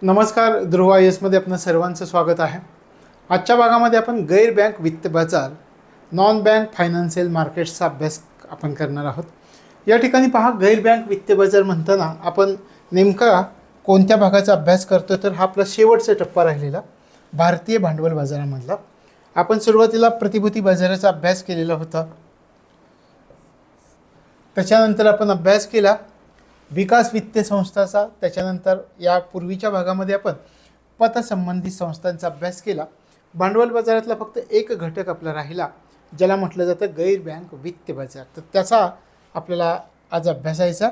नमस्कार, ध्रुव IAS मध्ये आपलं सर्वांचं स्वागत आहे. आजच्या भागामध्ये आपण गैर बँक वित्त बाजार, नॉन बँक फायनान्शियल मार्केट्सचा अभ्यास आपण करणार आहोत. या ठिकाणी पहा, गैर बँक वित्त बाजार म्हणताना आपण नेमका कोणत्या भागाचा अभ्यास करतो, तर हा आपला शेवटचा टप्पा राहिलेला भारतीय भांडवल बाजारामधला. आपण सुरुवातीला प्रतिभूती बाजाराचा अभ्यास केलेला होता. त्याच्यानंतर आपण अभ्यास केला विकास वित्तीय संस्थाचा. त्याच्यानंतर या पूर्वीच्या भागामध्ये आपण पतसंबंधित संस्थांचा अभ्यास केला. भांडवल बाजारातला फक्त एक घटक आपला राहिला, ज्याला म्हटलं जातं गैर बँक वित्त बाजार. तर त्याचा आपल्याला आज अभ्यासायचा.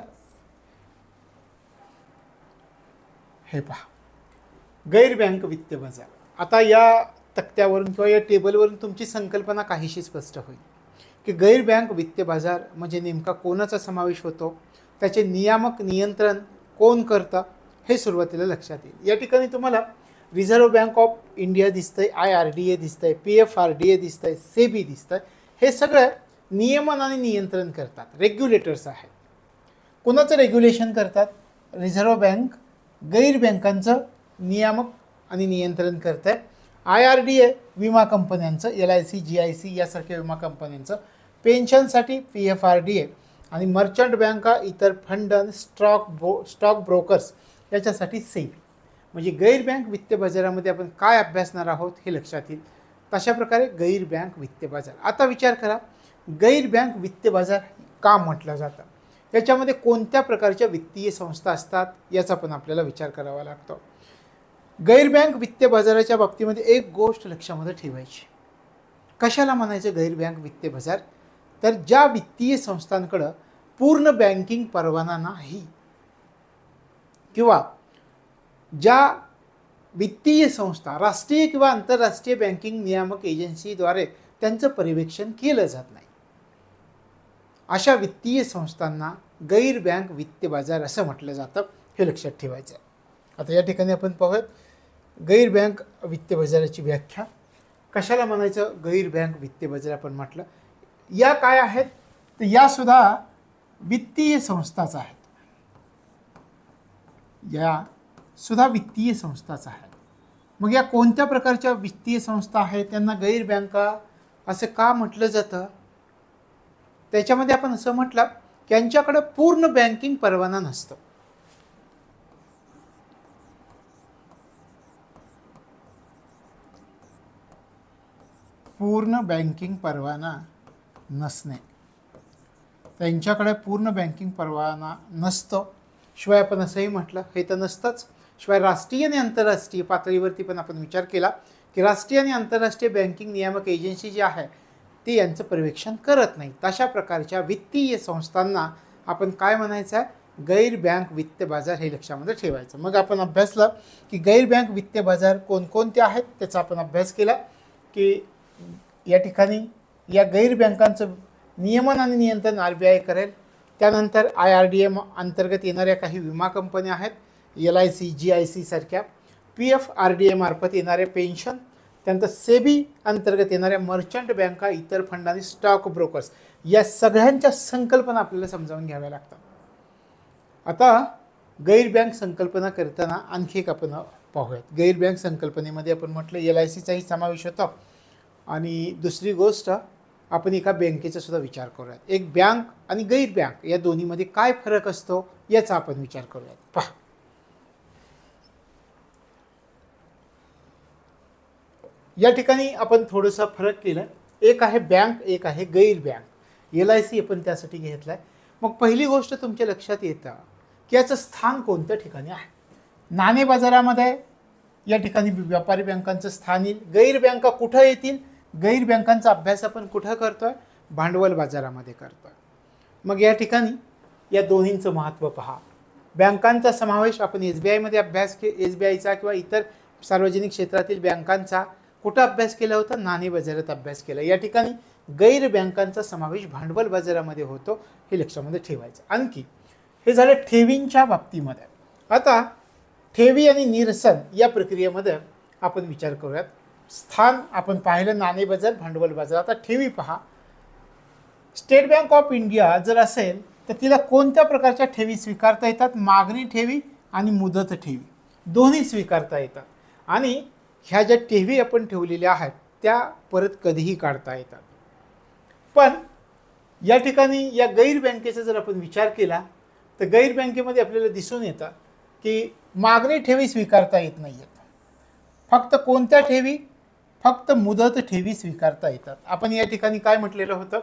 हे पहा, गैर बँक वित्त बाजार. आता या तक्त्यावरून किंवा या टेबलवरून तुमची संकल्पना काहीशी स्पष्ट होईल की गैर बँक वित्त बाजार म्हणजे नेमका कोणाचा समावेश होतो, त्याचे नियामक नियंत्रण कोण करतं, हे सुरुवातीला लक्षात येईल. या ठिकाणी तुम्हाला रिझर्व्ह बँक ऑफ इंडिया दिसतंय, IRDA दिसतंय, PFRDA दिसतंय, सेबी दिसतंय. हे सगळं नियमन आणि नियंत्रण करतात, रेग्युलेटर्स आहेत. कोणाचं रेग्युलेशन करतात? रिझर्व्ह बँक गैर बँकांचं नियामक आणि नियंत्रण करत आहे. IRDA विमा कंपन्यांचं, LIC, GIC यासारख्या विमा कंपन्यांचं, पेन्शनसाठी PFRDA, आणि मर्चंट बँका, इतर फंड आणि स्टॉक ब्रोकर्स याच्यासाठी सेबी. म्हणजे गैर बँक वित्त बाजारामध्ये आपण काय अभ्यासणार आहोत हे लक्षात येईल. तशा प्रकारे गैर बँक वित्त बाजार. आता विचार करा, गैर बँक वित्त बाजार का म्हटलं जातं, याच्यामध्ये कोणत्या प्रकारच्या वित्तीय संस्था असतात याचा पण आपल्याला विचार करावा लागतो. गैर बँक वित्त बाजाराच्या बाबतीमध्ये एक गोष्ट लक्षामध्ये ठेवायची. कशाला म्हणायचं गैर बँक वित्त बाजार? तर ज्या वित्तीय संस्थांकडं पूर्ण बँकिंग परवाना नाही, किंवा ज्या वित्तीय संस्था राष्ट्रीय किंवा आंतरराष्ट्रीय बँकिंग नियामक एजन्सीद्वारे त्यांचं पर्यवेक्षण केलं जात नाही, अशा वित्तीय संस्थांना गैर बँक वित्त बाजार असं म्हटलं जातं. हे लक्षात ठेवायचं. आता या ठिकाणी आपण पाहूयात गैर बँक वित्त बाजाराची व्याख्या. कशाला म्हणायचं गैर बँक वित्त बाजार आपण म्हटलं? या काय आहेत, तर या सुद्धा वित्तीय संस्थाच आहेत. या सुद्धा वित्तीय संस्थाच आहेत. मग या कोणत्या प्रकारच्या वित्तीय संस्था आहेत, त्यांना गैर बँका असं का म्हटलं जातं? त्याच्यामध्ये आपण असं म्हटलं की यांच्याकडे पूर्ण बँकिंग परवाना नसतो. पूर्ण बँकिंग परवाना नसणे, त्यांच्याकडे पूर्ण बँकिंग परवाना नसतो. शिवाय आपण असंही म्हटलं, हे तर नसतंच, शिवाय राष्ट्रीय आणि आंतरराष्ट्रीय पातळीवरती पण आपण विचार केला की राष्ट्रीय आणि आंतरराष्ट्रीय बँकिंग नियामक एजन्सी जी आहे ती यांचं पर्यवेक्षण करत नाही. तशा प्रकारच्या वित्तीय संस्थांना आपण काय म्हणायचं आहे? गैर बँक वित्त बाजार. हे लक्षामध्ये ठेवायचं. मग आपण अभ्यासलं की गैर बँक वित्त बाजार कोणकोणते आहेत त्याचा आपण अभ्यास केला की या ठिकाणी या गैर बँकांचं नियमन आणि नियंत्रण RBI करेल. त्यानंतर IRDA अंतर्गत येणाऱ्या काही विमा कंपन्या आहेत, LIC, GIC सारख्या, PFRDA मार्फत येणारे पेन्शन, त्यानंतर सेबी अंतर्गत येणाऱ्या मर्चंट बँका, इतर फंड आणि स्टॉक ब्रोकर्स, या सगळ्यांच्या संकल्पना आपल्याला समजावून घ्याव्या लागतात. आता गैर बँक संकल्पना करताना आणखी एक आपण पाहूयात. गैर बँक संकल्पनेमध्ये आपण म्हटलं LICचाही समावेश होता. आणि दुसरी गोष्ट, आपण एका बँकेचा सुद्धा विचार करूयात. एक बँक आणि गैर बँक या दोन्हीमध्ये काय फरक असतो याचा आपण विचार करूयात. पहा, या ठिकाणी आपण थोडंसं फरक केलं. एक आहे बँक, एक आहे गैर बँक. LIC आपण त्यासाठी घेतलाय. मग पहिली गोष्ट तुमच्या लक्षात येतं की याचं स्थान कोणत्या ठिकाणी आहे. नाणे बाजारामध्ये या ठिकाणी व्यापारी बँकांचं स्थान येईल. गैर बँका कुठं येतील? गैर बँकांचा अभ्यास आपण कुठं करतोय? भांडवल बाजारामध्ये करतोय. मग या ठिकाणी या दोन्हींचं महत्त्व पहा. बँकांचा समावेश आपण SBI मध्ये अभ्यास SBIचा किंवा इतर सार्वजनिक क्षेत्रातील बँकांचा कुठं अभ्यास केला होता? नाणे बाजारात अभ्यास केला. या ठिकाणी गैर बँकांचा समावेश भांडवल बाजारामध्ये होतो. हे लक्षामध्ये ठेवायचं. आणखी हे झालं ठेवींच्या बाबतीमध्ये. आता ठेवी आणि निरसन या प्रक्रियेमध्ये आपण विचार करूयात. स्थान आपण पाहिलं नाणे बाजार, भांडवल बाजार. आता ठेवी पहा. स्टेट बँक ऑफ इंडिया जर असेल तर तिला कोणत्या प्रकारच्या ठेवी स्वीकारता येतात? मागणी ठेवी आणि मुदत ठेवी. दोन्ही स्वीकारता येतात आणि ह्या ज्या ठेवी आपण ठेवलेल्या आहेत त्या परत कधीही काढता येतात. पण या ठिकाणी या गैर बँकेचा जर आपण विचार केला तर गैर बँकेमध्ये आपल्याला दिसून येतं की मागणी ठेवी स्वीकारता येत नाही आहेत. फक्त कोणत्या ठेवी? फक्त मुदत ठेवी स्वीकारता येतात. आपण या ठिकाणी काय म्हटलेलं होतं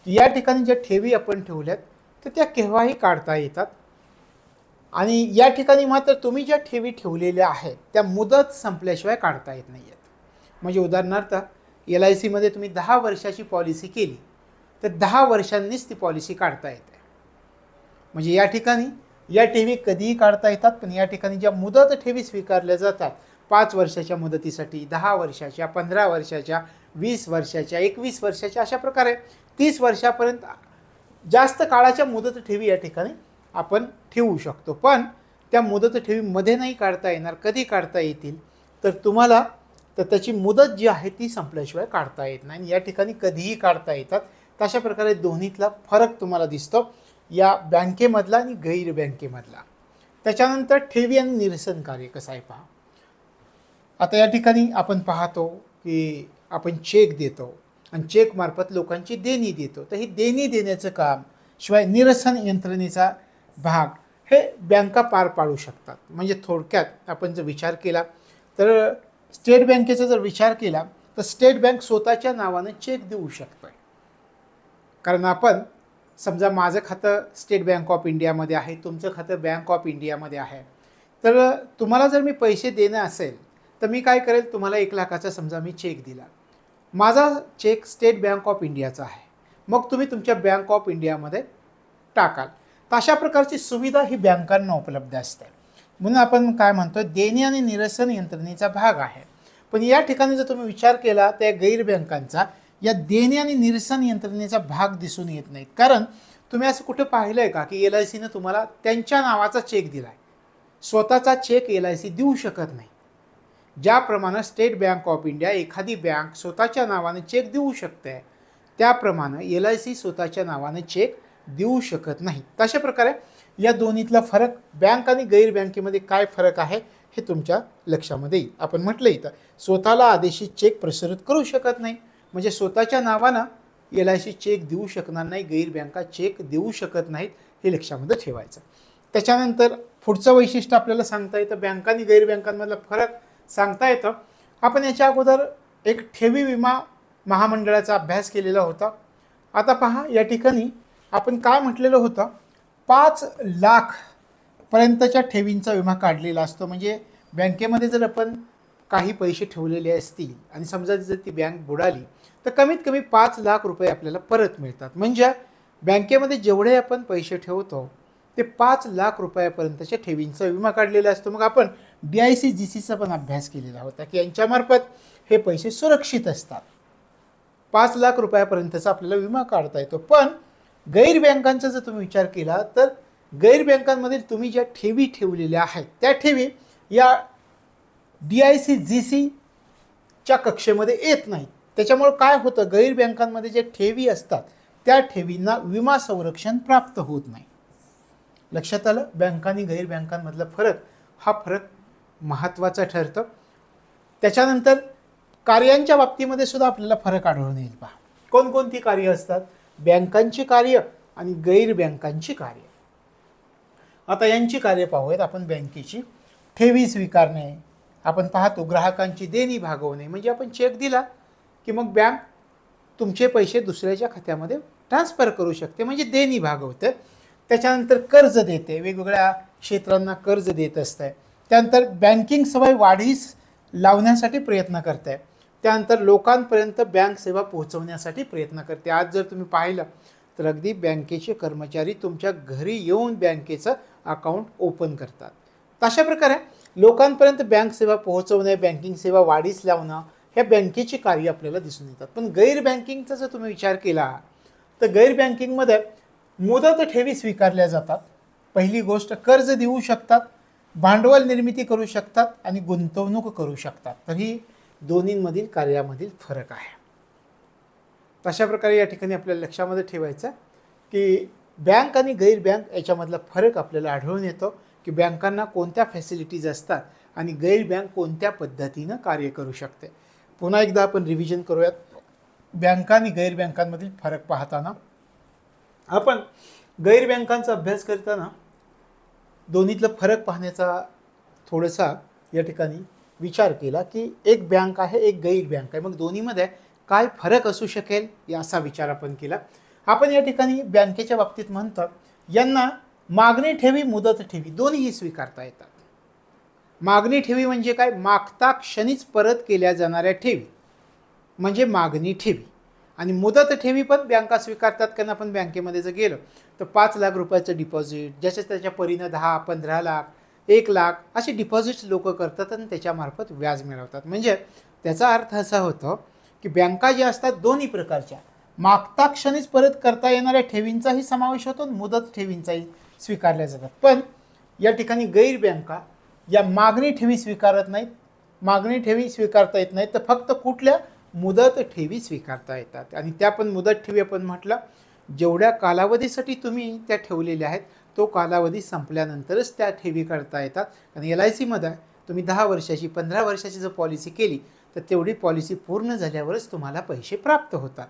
की या ठिकाणी ज्या ठेवी आपण ठेवल्यात तर त्या केव्हाही काढता येतात आणि या ठिकाणी मात्र तुम्ही ज्या ठेवी ठेवलेल्या आहेत त्या मुदत संपल्याशिवाय काढता येत नाही आहेत. म्हणजे उदाहरणार्थ LICमध्ये तुम्ही 10 वर्षाची पॉलिसी केली तर 10 वर्षांनीच ती पॉलिसी काढता येते. म्हणजे या ठिकाणी या ठेवी कधीही काढता येतात, पण या ठिकाणी ज्या मुदत ठेवी स्वीकारल्या जातात 5 वर्षाच्या मुदतीसाठी, 10 वर्षाच्या, 15 वर्षाच्या, 20 वर्षाच्या, 21 वर्षाच्या, अशा प्रकारे 30 वर्षापर्यंत जास्त काळाच्या मुदत ठेवी या ठिकाणी आपण ठेवू शकतो. पण त्या मुदत ठेवीमध्ये नाही काढता येणार. कधी काढता येतील तर तुम्हाला तर त्याची मुदत जी आहे ती संपल्याशिवाय काढता येत नाही. या ठिकाणी कधीही काढता येतात. तशा प्रकारे दोन्हीतला फरक तुम्हाला दिसतो या बँकेमधला आणि गैर बँकेमधला. त्याच्यानंतर ठेवी आणि निरसन कार्य कसं आहे पहा. आता या ठिकाणी आपण पाहतो की आपण चेक देतो आणि चेकमार्फत लोकांची देणी देतो. तर ही देणी देण्याचं काम शिवाय निरसन यंत्रणेचा भाग हे बँका पार पाडू शकतात. म्हणजे थोडक्यात आपण जर विचार केला तर स्टेट बँकेचा जर विचार केला तर स्टेट बँक स्वतःच्या नावानं चेक देऊ शकतो. कारण आपण समजा माझं खातं स्टेट बँक ऑफ इंडियामध्ये आहे, तुमचं खातं बँक ऑफ इंडियामध्ये आहे, तर तुम्हाला जर मी पैसे देणं असेल तर मी काय करेल, तुम्हाला 1 लाखाचा समजा मी चेक दिला, माझा चेक स्टेट बँक ऑफ इंडियाचा आहे, मग तुम्ही तुमच्या बँक ऑफ इंडियामध्ये टाकाल. तर अशा प्रकारची सुविधा ही बँकांना उपलब्ध असते. म्हणून आपण काय म्हणतो देणी आणि निरसन यंत्रणेचा भाग आहे. पण या ठिकाणी जर तुम्ही विचार केला तर या गैर बँकांचा या देणी आणि निरसन यंत्रणेचा भाग दिसून येत नाहीत. कारण तुम्ही असं कुठे पाहिलं आहे का की LICनं तुम्हाला त्यांच्या नावाचा चेक दिला आहे. स्वतःचा चेक LIC देऊ शकत नाही. ज्याप्रमाणे स्टेट बँक ऑफ इंडिया एखादी बँक स्वतःच्या नावाने चेक देऊ शकते त्याप्रमाणे LIC स्वतःच्या नावाने चेक देऊ शकत नाही. तशा प्रकारे या दोन्हीतला फरक बँक आणि गैर बँकेमध्ये काय फरक आहे हे तुमच्या लक्षामध्ये येईल. आपण म्हटलं इथं स्वतःला आदेशित चेक प्रसारित करू शकत नाही. म्हणजे स्वतःच्या नावानं LIC चेक देऊ शकणार नाही, गैर बँका चेक देऊ शकत नाहीत, हे लक्षामध्ये ठेवायचं. त्याच्यानंतर पुढचं वैशिष्ट्य आपल्याला सांगता येतं बँका आणि गैर बँकांमधला फरक सांगता येतं. आपण याच्या अगोदर एक ठेवी विमा महामंडळाचा अभ्यास केलेला होता. आता पहा या ठिकाणी आपण काय म्हटलेलं होतं 5 लाख पर्यंतच्या ठेवींचा विमा काढलेला असतो. म्हणजे बँकेमध्ये जर आपण काही पैसे ठेवलेले असतील आणि समजा जर ती बँक बुडाली तर कमीत कमी 5 लाख रुपये आपल्याला परत मिळतात. म्हणजे बँकेमध्ये जेवढे आपण पैसे ठेवतो ते 5 लाख रुपयापर्यंतच्या ठेवींचा विमा काढलेला असतो. मग आपण DICGCचा पण अभ्यास केलेला होता की यांच्यामार्फत हे पैसे सुरक्षित असतात. 5 लाख रुपयापर्यंतचा आपल्याला विमा काढता येतो. पण गैर बँकांचा जर तुम्ही विचार केला तर गैर बँकांमध्ये तुम्ही ज्या ठेवी ठेवलेल्या आहेत त्या ठेवी या DICGCच्या कक्षेमध्ये येत नाहीत. त्याच्यामुळे काय होतं गैर बँकांमध्ये जे ठेवी असतात त्या ठेवींना विमा संरक्षण प्राप्त होत नाही. लक्षात आलं. बँका आणि गैर बँकांमधला फरक हा फरक महत्त्वाचा ठरतो. त्याच्यानंतर कार्यांच्या बाबतीमध्ये सुद्धा आपल्याला फरक आढळून येईल. पहा कोणकोणती कार्य असतात बँकांची कार्य आणि गैर बँकांची कार्य. आता यांची कार्य पाहूयात आपण. बँकेची ठेवी स्वीकारणे, आपण पाहतो ग्राहकांची देणी भागवणे, म्हणजे आपण चेक दिला की मग बँक तुमचे पैसे दुसऱ्याच्या खात्यामध्ये ट्रान्सफर करू शकते, म्हणजे देणी भागवते. त्याच्यानंतर कर्ज देते, वेगवेगळ्या क्षेत्रांना कर्ज देत असते. त्यानंतर बँकिंग सेवा वाढीस लावण्यासाठी प्रयत्न करते. त्यानंतर लोकांपर्यंत बँक सेवा पोहोचवण्यासाठी प्रयत्न करते. आज जर तुम्ही पाहिलं तर अगदी बँकेचे कर्मचारी तुमच्या घरी येऊन बँकेचं अकाउंट ओपन करतात. तशा प्रकारे लोकांपर्यंत बँक सेवा पोहोचवणे, बँकिंग सेवा वाढीस लावणं ह्या बँकेची कार्य आपल्याला दिसून येतात. पण गैर बँकिंगचा जर तुम्ही विचार केला तर गैर बँकिंगमध्ये मुदत ठेवी स्वीकारल्या जातात. पहिली गोष्ट कर्ज देऊ शकतात, भांडवल निर्मिती करू शकतात आणि गुंतवणूक करू शकतात. तर ही दोन्हींमधील कार्यामधील फरक आहे. अशा प्रकारे या ठिकाणी आपल्याला लक्षामध्ये ठेवायचं की बँक आणि गैर बँक याच्यामधला फरक आपल्याला आढळून येतो की बँकांना कोणत्या फॅसिलिटीज असतात आणि गैर बँक कोणत्या पद्धतीनं कार्य करू शकते. पुन्हा एकदा आपण रिव्हिजन करूयात. बँका आणि गैर बँकांमधील फरक पाहताना आपण गैर बँकांचा अभ्यास करताना दोन्हीतला फरक पाहण्याचा थोडासा या ठिकाणी विचार केला की एक बँक आहे, एक गैर बँक आहे, मग दोन्हीमध्ये काय फरक असू शकेल याचा विचार आपण केला. आपण या ठिकाणी बँकेच्या बाबतीत म्हणतात यांना मागणी ठेवी, मुदत ठेवी दोन्हीही स्वीकारता येतात. मागणी ठेवी म्हणजे काय? मागता क्षणीच परत केल्या जाणाऱ्या ठेवी म्हणजे मागणी ठेवी. आणि मुदत ठेवी पण बँका स्वीकारतात. कारण आपण बँकेमध्ये जर गेलो तर 5 लाख रुपयाचं डिपॉझिट, ज्याच्या त्याच्या परीनं 10, 15 लाख, 1 लाख असे डिपॉझिट्स लोक करतात आणि त्याच्यामार्फत व्याज मिळवतात. म्हणजे त्याचा अर्थ असा होतो की बँका ज्या असतात दोन्ही प्रकारच्या मागता क्षणीच परत करता येणाऱ्या ठेवींचाही समावेश होतो आणि मुदत ठेवींचाही स्वीकारल्या जातात. पण या ठिकाणी गैर बँका या मागणी ठेवी स्वीकारत नाहीत. मागणी ठेवी स्वीकारता येत नाहीत तर फक्त कुठल्या मुदत ठेवी स्वीकारता येतात. आणि त्या पण मुदत ठेवी आपण म्हटलं जेवढ्या कालावधीसाठी तुम्ही त्या ठेवलेल्या आहेत तो कालावधी संपल्यानंतरच त्या ठेवी करता येतात. आणि LICमध्ये तुम्ही 10 वर्षाची 15 वर्षाची जर पॉलिसी केली तर तेवढी पॉलिसी पूर्ण झाल्यावरच तुम्हाला पैसे प्राप्त होतात.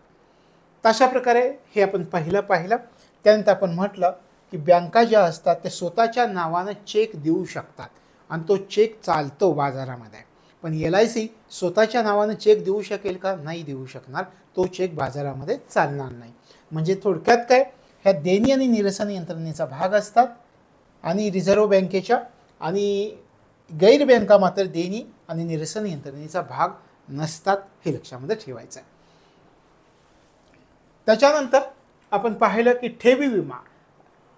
तशा प्रकारे हे आपण पाहिलं. त्यानंतर आपण म्हटलं की बँका ज्या असतात त्या स्वतःच्या नावानं चेक देऊ शकतात आणि तो चेक चालतो बाजारामध्ये. पण LIC स्वतःच्या नावानं चेक देऊ शकेल का? नाही देऊ शकणार. तो चेक बाजारामध्ये चालणार नाही. म्हणजे थोडक्यात काय, ह्या देणी आणि निरसन यंत्रणेचा भाग असतात आणि रिझर्व्ह बँकेच्या, आणि गैर बँका मात्र देणी आणि निरसन यंत्रणेचा भाग नसतात. हे लक्षामध्ये ठेवायचं आहे. त्याच्यानंतर आपण पाहिलं की ठेवी विमा.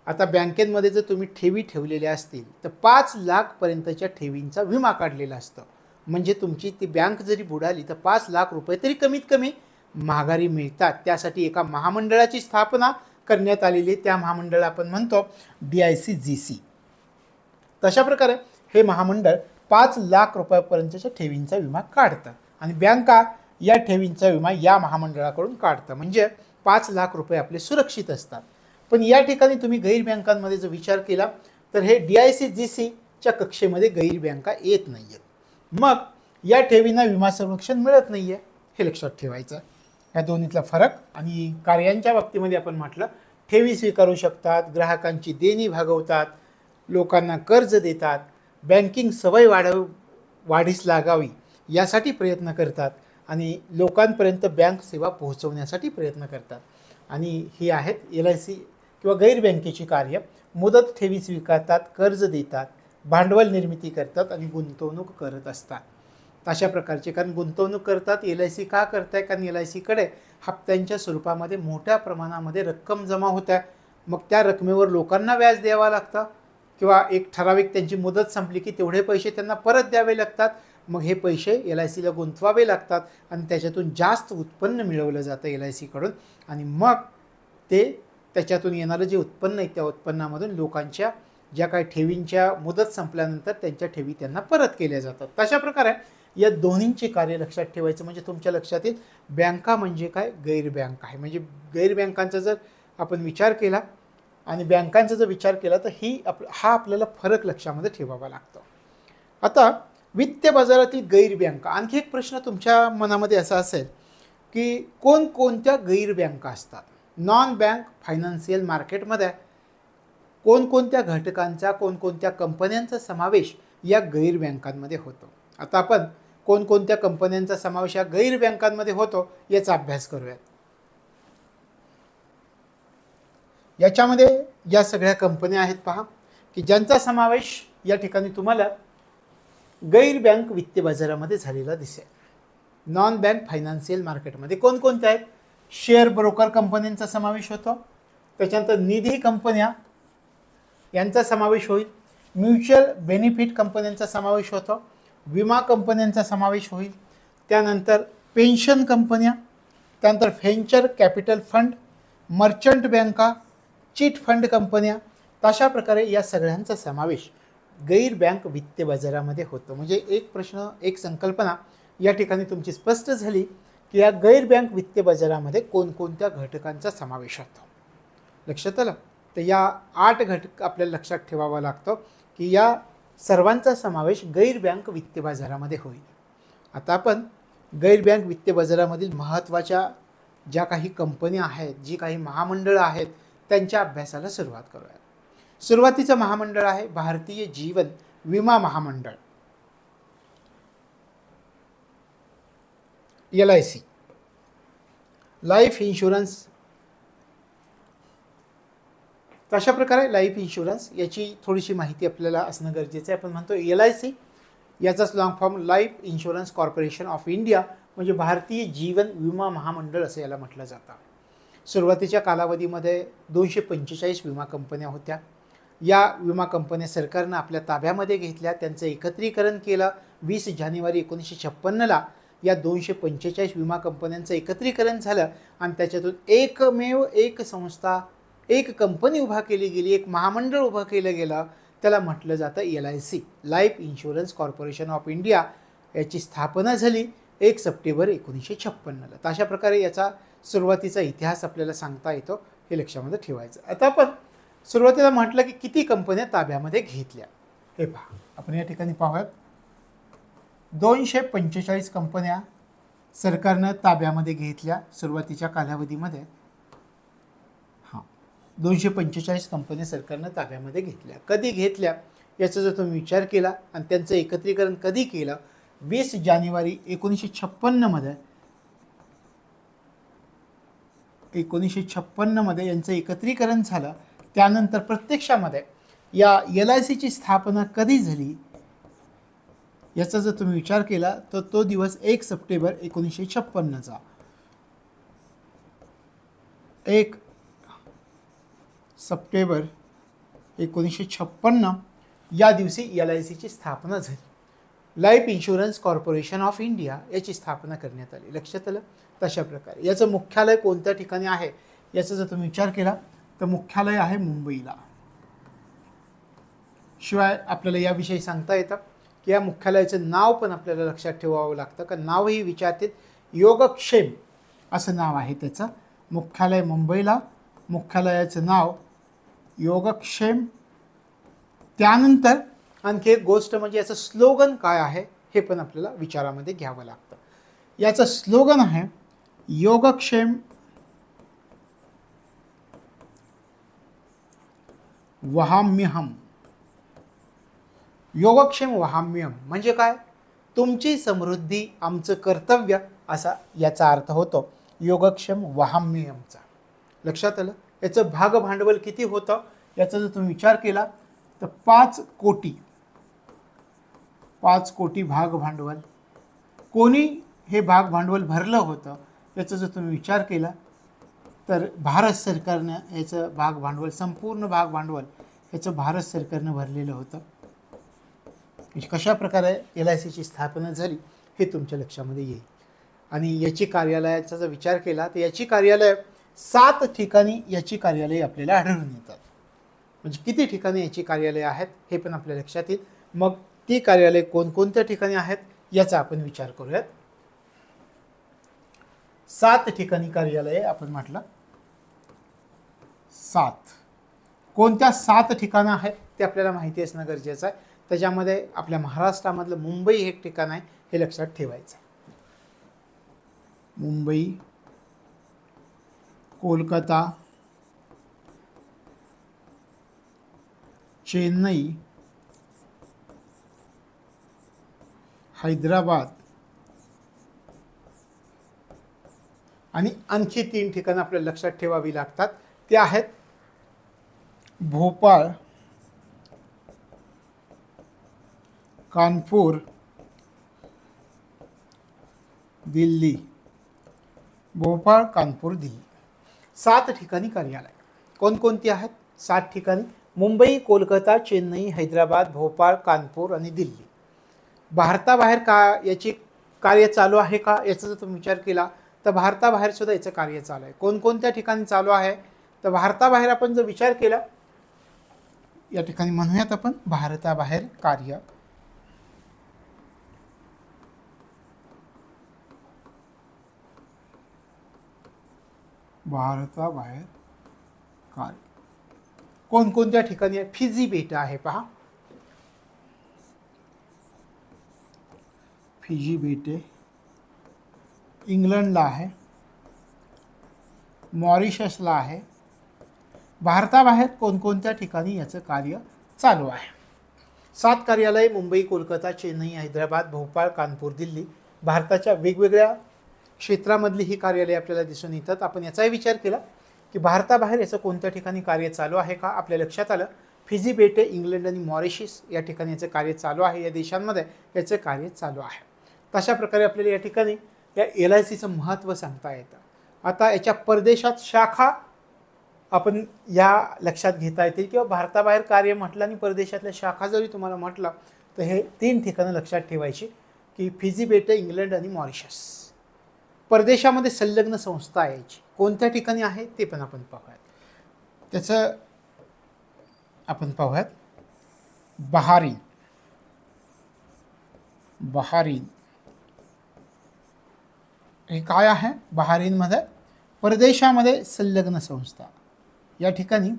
आता बँकेमध्ये जर तुम्ही ठेवी ठेवलेल्या असतील तर 5 लाखपर्यंतच्या ठेवींचा विमा काढलेला असतो. म्हणजे तुमची ती बँक जरी बुडाली तर 5 लाख रुपये तरी कमीत कमी माघारी मिळतात. त्यासाठी एका महामंडळाची स्थापना करण्यात आलेली. त्या महामंडळ आपण म्हणतो DICGC. तशा प्रकारे हे महामंडळ 5 लाख रुपयापर्यंतच्या ठेवींचा विमा काढतं आणि बँका या ठेवींचा विमा या महामंडळाकडून काढतं. म्हणजे 5 लाख रुपये आपले सुरक्षित असतात. पण या ठिकाणी तुम्ही गैर बँकांमध्ये जर विचार केला तर हे DICGCच्या कक्षेमध्ये गैर बँका येत नाही आहेत. मग या ठेवींना विमा संरक्षण मिळत नाही आहे. हे लक्षात ठेवायचं. या दोन्हीतला फरक. आणि कार्यांच्या बाबतीमध्ये आपण म्हटलं ठेवी स्वीकारू शकतात, ग्राहकांची देणी भागवतात, लोकांना कर्ज देतात, बँकिंग सवय वाढीस लागावी यासाठी प्रयत्न करतात आणि लोकांपर्यंत बँक सेवा पोहोचवण्यासाठी प्रयत्न करतात. आणि ही आहेत LIC किंवा गैर बँकेची कार्य. मुदत ठेवी स्वीकारतात, कर्ज देतात, भांडवल निर्मिती करतात आणि गुंतवणूक करत असतात. अशा प्रकारचे, कारण गुंतवणूक करतात LIC का करताय? कारण LICकडे हप्त्यांच्या स्वरूपामध्ये मोठ्या प्रमाणामध्ये रक्कम जमा होत्या. मग त्या रकमेवर लोकांना व्याज द्यावं लागतं किंवा एक ठराविक त्यांची मुदत संपली की तेवढे पैसे त्यांना परत द्यावे लागतात. मग हे पैसे LICला गुंतवावे लागतात आणि त्याच्यातून जास्त उत्पन्न मिळवलं जातं LICकडून. आणि मग ते त्याच्यातून येणारं जे उत्पन्न आहे त्या उत्पन्नामधून लोकांच्या ज्या काही ठेवींच्या मुदत संपल्यानंतर त्यांच्या ठेवी त्यांना परत केल्या जातात. तशा प्रकारे या दोन्हींचे कार्य लक्षात ठेवायचं. म्हणजे तुमच्या लक्षात येईल बँका म्हणजे काय, गैर बँक आहे. म्हणजे गैर बँकांचा जर आपण विचार केला आणि बँकांचा जर विचार केला तर हा आपल्याला फरक लक्षामध्ये ठेवावा लागतो. आता वित्त बाजारातील गैर बँका. आणखी एक प्रश्न तुमच्या मनामध्ये असा असेल की कोणकोणत्या गैर बँका असतात? नॉन बँक फायनान्शियल मार्केटमध्ये कोणकोणत्या घटकांचा, कोणकोणत्या कंपन्यांचा समावेश या गैर बँकांमध्ये होतो? आता आपण कोणकोणत्या कंपन्यांचा समावेश या गैर बँकांमध्ये होतो याचा अभ्यास करूयात. याच्यामध्ये या सगळ्या कंपन्या आहेत पहा की ज्यांचा समावेश या ठिकाणी तुम्हाला गैर बँक वित्त बाजारामध्ये झालेला दिसेल. नॉन बँक फायनान्शियल मार्केटमध्ये कोणकोणत्या आहेत? शेअर ब्रोकर कंपन्यांचा समावेश होतो. त्याच्यानंतर निधी कंपन्या यांचा समावेश होईल. म्युच्युअल बेनिफिट कंपन्यांचा समावेश होतो. विमा कंपन्यांचा समावेश होईल. त्यानंतर पेन्शन कंपन्या, त्यानंतर व्हेंचर कॅपिटल फंड, मर्चंट बँका, चिट फंड कंपन्या. तशा प्रकारे या सगळ्यांचा समावेश गैर बँक वित्त बाजारामध्ये होतो. म्हणजे एक प्रश्न, एक संकल्पना या ठिकाणी तुमची स्पष्ट झाली की या गैर बँक वित्त बाजारामध्ये कोणकोणत्या घटकांचा समावेश होतो. लक्षात आलं? तर या 8 घटक आपल्याला लक्षात ठेवावा लागतो की या सर्वांचा समावेश गैर बँक वित्त बाजारामध्ये होईल. आता आपण गैर बँक वित्त बाजारामधील महत्त्वाच्या ज्या काही कंपन्या आहेत, जी काही महामंडळं आहेत, त्यांच्या अभ्यासाला सुरुवात करूया. सुरुवातीचं महामंडळ आहे भारतीय जीवन विमा महामंडळ, LIC, लाईफ इन्शुरन्स. अशा प्रकारे लाईफ इन्शुरन्स याची थोडीशी माहिती आपल्याला असणं गरजेचं आहे. आपण म्हणतो LIC, याचाच long form life insurance corporation of India, म्हणजे भारतीय जीवन विमा महामंडळ असं याला म्हटलं जातं. सुरुवातीच्या कालावधीमध्ये 245 विमा कंपन्या होत्या. या विमा कंपन्या सरकारनं आपल्या ताब्यामध्ये घेतल्या, त्यांचं एकत्रीकरण केलं. 20 जानेवारी 1956ला या 245 विमा कंपन्यांचं एकत्रीकरण झालं आणि त्याच्यातून एकमेव एक संस्था, एक कंपनी उभा केली गेली, एक महामंडळ उभं केलं गेलं. त्याला म्हटलं जातं LIC, life insurance corporation of India. याची स्थापना झाली 1 सप्टेंबर 1956ला. तर अशा प्रकारे याचा सुरुवातीचा इतिहास आपल्याला सांगता येतो, हे लक्षामध्ये ठेवायचं. आता आपण सुरुवातीला म्हटलं की किती कंपन्या ताब्यामध्ये घेतल्या, हे पहा. आपण या ठिकाणी पाहूयात 245 कंपन्या सरकारनं ताब्यामध्ये घेतल्या सुरुवातीच्या कालावधीमध्ये. 245 कंपन्या सरकारनं ताब्यामध्ये घेतल्या. कधी घेतल्या याचा जर तुम्ही विचार केला आणि त्यांचं एकत्रीकरण कधी केलं, 20 जानेवारी 1956मध्ये 1956मध्ये यांचं एकत्रीकरण झालं. त्यानंतर प्रत्यक्षामध्ये या LICची स्थापना कधी झाली याचा जर तुम्ही विचार केला तर तो दिवस 1 सप्टेंबर 1956चा. 1 सप्टेंबर 1956 या दिवशी LICची स्थापना झाली. Life insurance corporation of India याची स्थापना करण्यात आली. लक्षात आलं. तशा प्रकारे याचं मुख्यालय कोणत्या ठिकाणी आहे याचा जर तुम्ही विचार केला तर मुख्यालय आहे मुंबईला. शिवाय आपल्याला याविषयी सांगता येतं की या मुख्यालयाचं नाव पण आपल्याला लक्षात ठेवावं लागतं, कारण नावही विचारतील. योगक्षेम असं नाव आहे त्याचं. मुख्यालय मुंबईला, मुख्यालयाचं नाव योगक्षेम. त्यानंतर आणखी एक गोष्ट म्हणजे याचं स्लोगन काय आहे हे पण आपल्याला विचारामध्ये घ्यावं लागतं. याचं स्लोगन आहे योगक्षेम वहाम्यहम. योगक्षेम वहाम्यहम म्हणजे काय? तुमची समृद्धी आमचं कर्तव्य, असा याचा अर्थ होतो योगक्षेम वहाम्यहमचा. लक्षात आलं. याचं भाग भांडवल किती होतं याचा जर तुम्ही विचार केला तर 5 कोटी भाग भांडवल. कोणी हे भाग भांडवल भरलं होतं याचा जर तुम्ही विचार केला तर भारत सरकारनं याचं भाग भांडवल, संपूर्ण भाग भांडवल याचं भारत सरकारनं भरलेलं होतं. कशा प्रकारे LICची स्थापना झाली हे तुमच्या लक्षामध्ये येईल. आणि याची कार्यालयाचा जर विचार केला तर याची कार्यालय 7 ठिकाणी याची कार्यालय आपल्याला आढळून येतात. म्हणजे किती ठिकाणी याची कार्यालय आहेत हे पण आपल्या लक्षात येईल. मग ती कार्यालय कोणकोणत्या ठिकाणी आहेत याचा आपण विचार करूयात. 7 ठिकाणी कार्यालय आपण म्हटलं. 7 कोणत्या 7 ठिकाणं आहेत ते आपल्याला माहिती असणं गरजेचं आहे. त्याच्यामध्ये आपल्या महाराष्ट्रामधलं मुंबई हे एक ठिकाण आहे, हे लक्षात ठेवायचं. मुंबई, कोलकाता, चेन्नई, हैदराबाद आणि आणखी 3 ठिकाणं आपल्याला लक्षात ठेवावी लागतात. ते आहेत भोपाळ, कानपूर, दिल्ली. भोपाळ, कानपूर, दिल्ली 7 ठिकाणी कार्यालय. कोणकोणती आहेत? 7 ठिकाणी मुंबई, कोलकाता, चेन्नई, हैदराबाद, भोपाळ, कानपूर आणि दिल्ली. भारताबाहेर का याची कार्य चालू आहे का याचा जर तुम्ही विचार केला तर भारताबाहेर सुद्धा याचं कार्य चालू आहे. कोणकोणत्या ठिकाणी चालू आहे तर भारताबाहेर आपण जर विचार केला, या ठिकाणी म्हणूयात आपण भारताबाहेर कार्य. भारताबाहेर कार्य कोणकोणत्या ठिकाणी आहे? फिजी बेटा आहे पहा, फिजी बेटे इंग्लंडला आहे, मॉरिशसला आहे. भारताबाहेर कोणकोणत्या ठिकाणी याचं कार्य चालू आहे? 7 कार्यालय मुंबई, कोलकाता, चेन्नई, हैदराबाद, भोपाळ, कानपूर, दिल्ली. भारताच्या वेगवेगळ्या क्षेत्रामधली ही कार्यालय आपल्याला दिसून येतात. आपण याचाही विचार केला की भारताबाहेर याचं कोणत्या ठिकाणी कार्य चालू आहे का? आपल्या लक्षात आलं फिजी बेटे इंग्लंड आणि मॉरिशस या ठिकाणी याचं कार्य चालू आहे, या देशांमध्ये याचं कार्य चालू आहे. तशा प्रकारे आपल्याला या ठिकाणी या LICचं महत्त्व सांगता येतं. आता याच्या परदेशात शाखा आपण या लक्षात घेता येतील किंवा भारताबाहेर कार्य म्हटलं आणि परदेशातल्या शाखा जरी तुम्हाला म्हटलं तर हे 3 ठिकाणं लक्षात ठेवायची की फिजी बेटे इंग्लंड आणि मॉरिशस. परदेशामध्ये संलग्न संस्था यायची कोणत्या ठिकाणी आहे ते पण आपण पाहूयात. त्याचं आपण पाहूयात बहारीन. हे काय आहे? बहारीनमध्ये परदेशामध्ये संलग्न संस्था, या ठिकाणी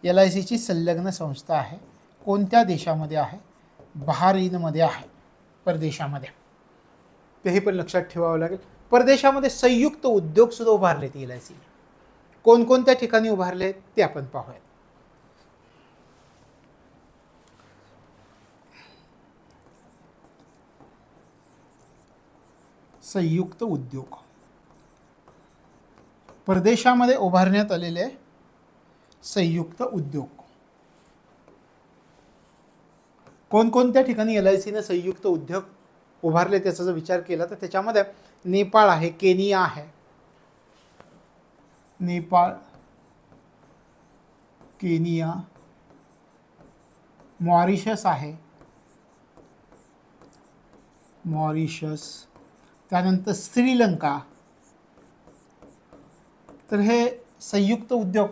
LICची संलग्न संस्था आहे. कोणत्या देशामध्ये आहे? बहारीनमध्ये आहे, परदेशामध्ये. तेही पण लक्षात ठेवावं लागेल. परदेशामध्ये संयुक्त उद्योग सुद्धा उभारलेत LICने. कोणकोणत्या ठिकाणी उभारलेत ते आपण पाहूयात. संयुक्त उद्योग परदेशामध्ये उभारण्यात आलेले संयुक्त उद्योग कोणकोणत्या ठिकाणी LICने संयुक्त उद्योग उभारले त्याचा जर विचार केला तर त्याच्यामध्ये नेपाळ आहे, केनिया आहे, नेपाळ, केनिया, मॉरिशस आहे, मॉरिशस, त्यानंतर श्रीलंका. तर हे संयुक्त उद्योग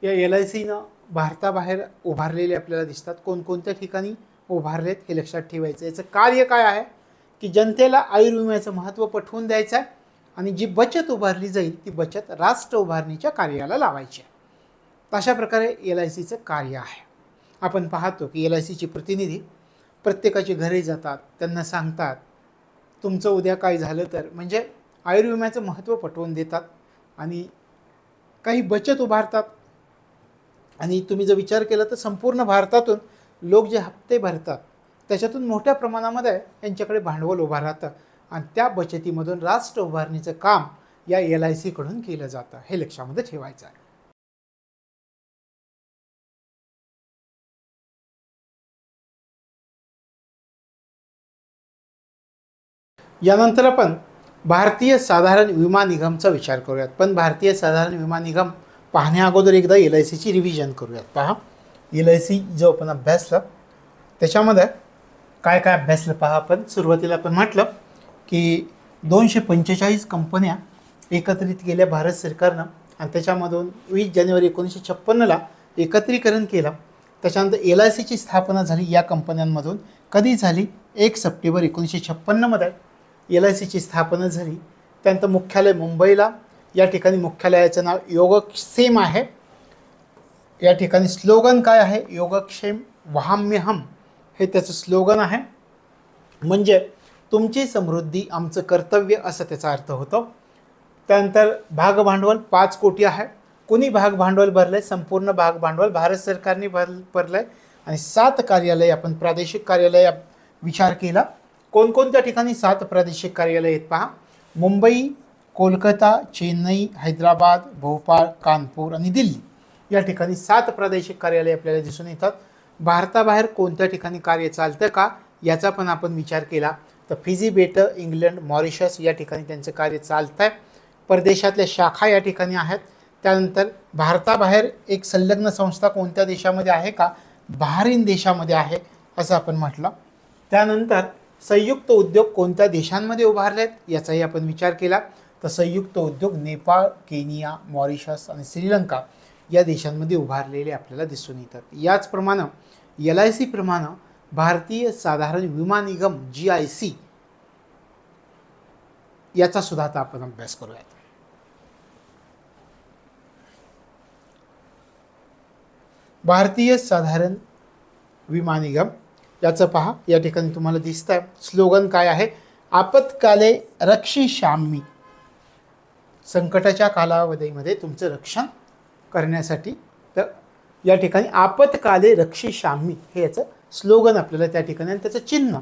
या LICनं भारताबाहेर उभारलेले आपल्याला दिसतात. कोणकोणत्या ठिकाणी उभारलेत हे लक्षात ठेवायचं. याचं कार्य काय आहे की जनतेला आयुर्विम्याचं महत्त्व पटवून द्यायचं आहे आणि जी बचत उभारली जाईल ती बचत राष्ट्र उभारणीच्या कार्याला लावायची आहे. अशा प्रकारे LICचं कार्य आहे. आपण पाहतो की LICचे प्रतिनिधी प्रत्येकाची घरी जातात, त्यांना सांगतात तुमचं उद्या काय झालं तर, म्हणजे आयुर्विम्याचं महत्त्व पटवून देतात आणि काही बचत उभारतात. आणि तुम्ही जर विचार केला तर संपूर्ण भारतातून लोक जे हप्ते भरतात त्याच्यातून मोठ्या प्रमाणामध्ये यांच्याकडे भांडवल उभं राहतं आणि त्या बचतीमधून राष्ट्र उभारणीचं काम या LICकडून केलं जातं. हे लक्षामध्ये ठेवायचं आहे. यानंतर आपण भारतीय साधारण विमा निगमचा विचार करूयात. पण भारतीय साधारण विमा निगम पाहण्या अगोदर एकदा LICची रिव्हिजन करूयात. पहा, LIC जो आपण अभ्यासला त्याच्यामध्ये काय काय अभ्यासलं पहा. आपण सुरुवातीला आपण म्हटलं की 245 कंपन्या एकत्रित केल्या भारत सरकारनं आणि त्याच्यामधून 20 जानेवारी 1956ला एकत्रीकरण केलं. त्याच्यानंतर LICची स्थापना झाली या कंपन्यांमधून. कधी झाली? 1 सप्टेंबर 1956मध्ये LICची स्थापना झाली. त्यानंतर मुख्यालय मुंबईला, या ठिकाणी मुख्यालयाचं नाव योगक्षेम आहे. या ठिकाणी स्लोगन काय आहे? योगक्षेम वहाम्यहम हे त्याचं स्लोगन आहे. म्हणजे तुमची समृद्धी आमचं कर्तव्य असं त्याचा अर्थ होतो. त्यानंतर भाग भांडवल 5 कोटी आहे. कोणी भाग भांडवल भरलंय? संपूर्ण भाग भांडवल भारत सरकारने भरलंय. आणि 7 कार्यालय, आपण प्रादेशिक कार्यालय विचार केला. कोणकोणत्या ठिकाणी 7 प्रादेशिक कार्यालय आहेत पहा. मुंबई, कोलकाता, चेन्नई, हैदराबाद, भोपाळ, कानपूर आणि दिल्ली या ठिकाणी 7 प्रादेशिक कार्यालय आपल्याला दिसून येतात. भारताबाहेर कोणत्या ठिकाणी कार्य चालतं का याचा पण आपण विचार केला तर फिजी बेटं इंग्लंड, मॉरिशस या ठिकाणी त्यांचं कार्य चालतं आहे. परदेशातल्या शाखा या ठिकाणी आहेत. त्यानंतर भारताबाहेर एक संलग्न संस्था कोणत्या देशामध्ये आहे का? बहारीन देशामध्ये आहे असं आपण म्हटलं. त्यानंतर संयुक्त उद्योग कोणत्या देशांमध्ये उभारलेत याचाही आपण विचार केला तर संयुक्त उद्योग नेपाळ, केनिया, मॉरिशस आणि श्रीलंका या देशांमध्ये उभारलेले आपल्याला दिसून येतात. याचप्रमाणे LIC प्रमाणे भारतीय साधारण विमा निगम GIC याचा सुद्धा आता आपण अभ्यास करूयात. भारतीय साधारण विमा निगम याचं पहा या ठिकाणी तुम्हाला दिसतंय स्लोगन काय आहे, आपत्काले रक्षिष्यामि, संकटाच्या कालावधीमध्ये तुमचं रक्षण करण्यासाठी. तर या ठिकाणी आपत्काले रक्षिष्यामि हे याचं स्लोगन आपल्याला त्या ठिकाणी, आणि त्याचं चिन्ह,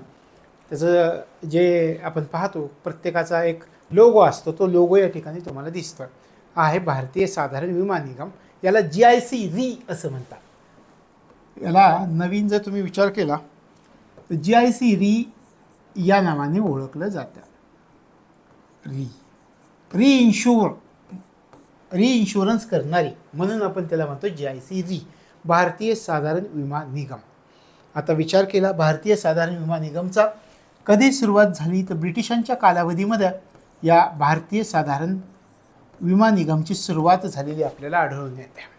त्याचं जे आपण पाहतो प्रत्येकाचा एक लोगो असतो, तो लोगो या ठिकाणी तुम्हाला दिसतो आहे भारतीय साधारण विमा निगम. याला GIC री असं म्हणतात. याला नवीन जर तुम्ही विचार केला तर GIC री या नावाने ओळखलं जातं. इन्शुरन्स करणारी म्हणून आपण त्याला म्हणतो GIC री, भारतीय साधारण विमा निगम. आता विचार केला भारतीय साधारण विमा निगमचा कधी सुरुवात झाली, तर ब्रिटिशांच्या कालावधीमध्ये या भारतीय साधारण विमा निगमची सुरुवात झालेली आपल्याला आढळून येते.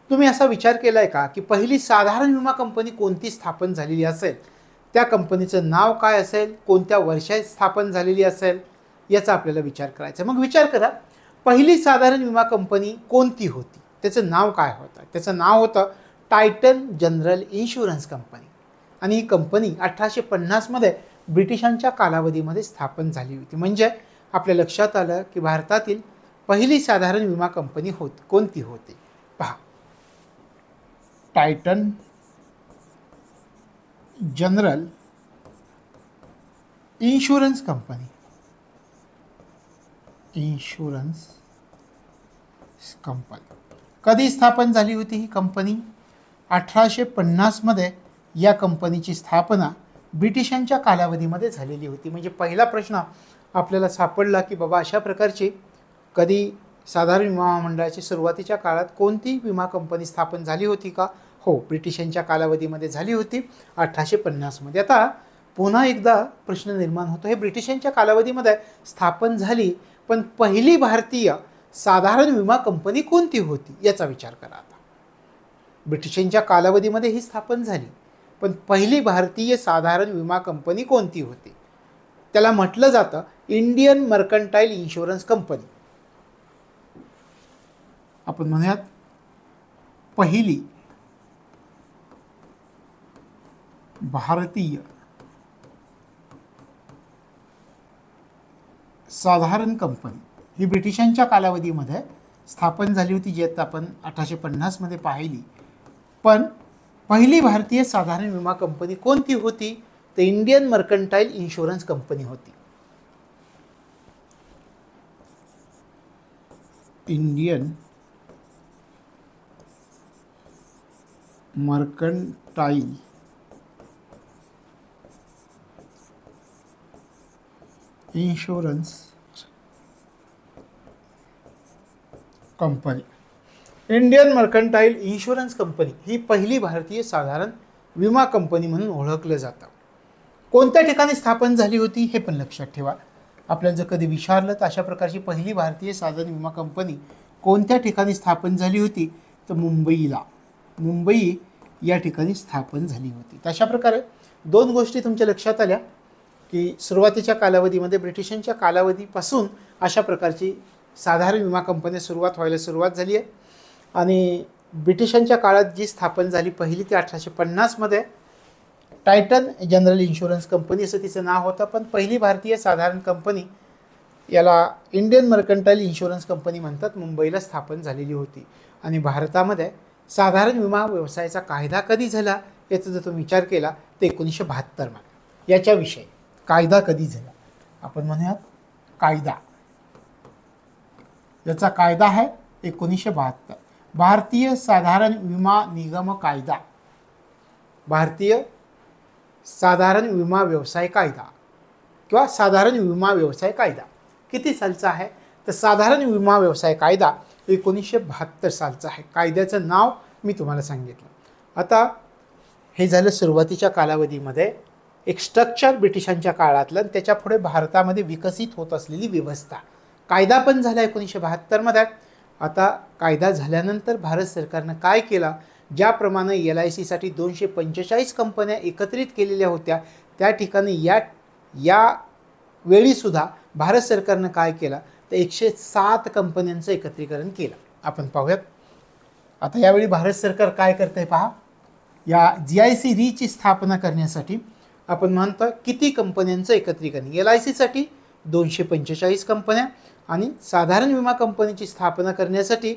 तुम्ही असा विचार केला आहे का की पहिली साधारण विमा कंपनी कोणती स्थापन झालेली असेल, त्या कंपनीचं नाव काय असेल, कोणत्या वर्षात स्थापन झालेली असेल, याचा आपल्याला विचार करायचा. मग विचार करा पहिली साधारण विमा कंपनी कोणती होती, त्याचं नाव काय होतं. त्याचं नाव होतं टायटन जनरल इन्शुरन्स कंपनी, आणि ही कंपनी 1850 मध्ये ब्रिटिशांच्या कालावधीमध्ये स्थापन झाली होती. म्हणजे आपल्या लक्षात आलं की भारतातील पहिली साधारण विमा कंपनी कोणती होती. पहा, टायटन जनरल इन्शुरन्स कंपनी. कधी स्थापन झाली होती ही कंपनी? 1850 मध्ये या कंपनीची स्थापना ब्रिटिशांच्या कालावधीमध्ये झालेली होती. म्हणजे पहिला प्रश्न आपल्याला सापडला की बाबा अशा प्रकारची कधी साधारण विमा महामंडळाची सुरुवातीच्या काळात कोणती विमा कंपनी स्थापन झाली होती का? हो, ब्रिटिशांच्या कालावधीमध्ये झाली होती 1850 मध्ये. आता पुन्हा एकदा प्रश्न निर्माण होतो, हे ब्रिटिशांच्या कालावधीमध्ये स्थापन झाली, पण पहिली भारतीय साधारण विमा कंपनी कोणती होती याचा विचार करा. आता ब्रिटिशांच्या कालावधीमध्ये ही स्थापन झाली, पण पहिली भारतीय साधारण विमा कंपनी कोणती होती? त्याला म्हटलं जातं इंडियन मर्कंटाईल इन्शुरन्स कंपनी. आपण म्हणूयात पहिली भारतीय साधारण कंपनी ही ब्रिटिशांच्या कालावधीमध्ये स्थापन झाली होती, जी आता आपण 1850 मध्ये पाहिली. पण पहिली भारतीय साधारण विमा कंपनी कोणती होती? तर इंडियन मर्कंटाईल इन्शुरन्स कंपनी होती. Indian Mercantile Insurance Company. Indian Mercantile Insurance Company ही पहिली भारतीय साधारण विमा कंपनी म्हणून ओळखलं जातं. कोणत्या ठिकाणी स्थापन झाली होती हे पण लक्षात ठेवा. आपल्याला जर कधी विचारलं तर अशा प्रकारची पहिली भारतीय साधारण विमा कंपनी कोणत्या ठिकाणी स्थापन झाली होती, तर मुंबई या ठिकाणी स्थापन झाली होती. तर अशा प्रकारे दोन गोष्टी तुमच्या लक्षात आल्या की सुरुवातीच्या कालावधीमध्ये ब्रिटिशांच्या कालावधीपासून अशा प्रकारची साधारण विमा कंपनी व्हायला सुरुवात झाली आहे, आणि ब्रिटिशांच्या काळात जी स्थापन झाली पहिली ती 1850 मध्ये टायटन जनरल इन्शुरन्स कंपनी असं तिचं नाव होतं. पण पहिली भारतीय साधारण कंपनी याला इंडियन मर्कंटाईल इन्शुरन्स कंपनी म्हणतात, मुंबईला स्थापन झालेली होती. आणि भारतामध्ये साधारण विमा व्यवसायाचा कायदा कधी झाला याचा जर तुम्ही विचार केला तर 1972 मध्ये. याच्याविषयी कायदा कधी झाला आपण म्हणूयात कायदा, याचा कायदा आहे 1972 भारतीय साधारण विमा निगम कायदा, भारतीय साधारण विमा व्यवसाय कायदा किंवा साधारण विमा व्यवसाय कायदा किती सालचा आहे? तर साधारण विमा व्यवसाय कायदा 1972 सालचा आहे. कायद्याचं नाव मी तुम्हाला सांगितलं. आता हे झालं सुरुवातीच्या कालावधीमध्ये एक स्ट्रक्चर ब्रिटिशांच्या काळातलं, आणि त्याच्या पुढे भारतामध्ये विकसित होत असलेली व्यवस्था. कायदा पण झाला 1972 मध्ये. आता कायदा झाल्यानंतर भारत सरकारनं काय केलं, ज्याप्रमाणे LIC साठी 245 कंपन्या एकत्रित केलेल्या होत्या, त्या ठिकाणी या वेळीसुद्धा भारत सरकारनं काय केलं तर 107 कंपन्यांचं एकत्रीकरण केलं. आपण पाहूयात. आता यावेळी भारत सरकार काय करतंय पहा, या GIC रीची स्थापना करण्यासाठी आपण म्हणतो किती कंपन्यांचं एकत्रीकरण. LIC साठी 245 कंपन्या आणि साधारण विमा कंपनीची स्थापना करण्यासाठी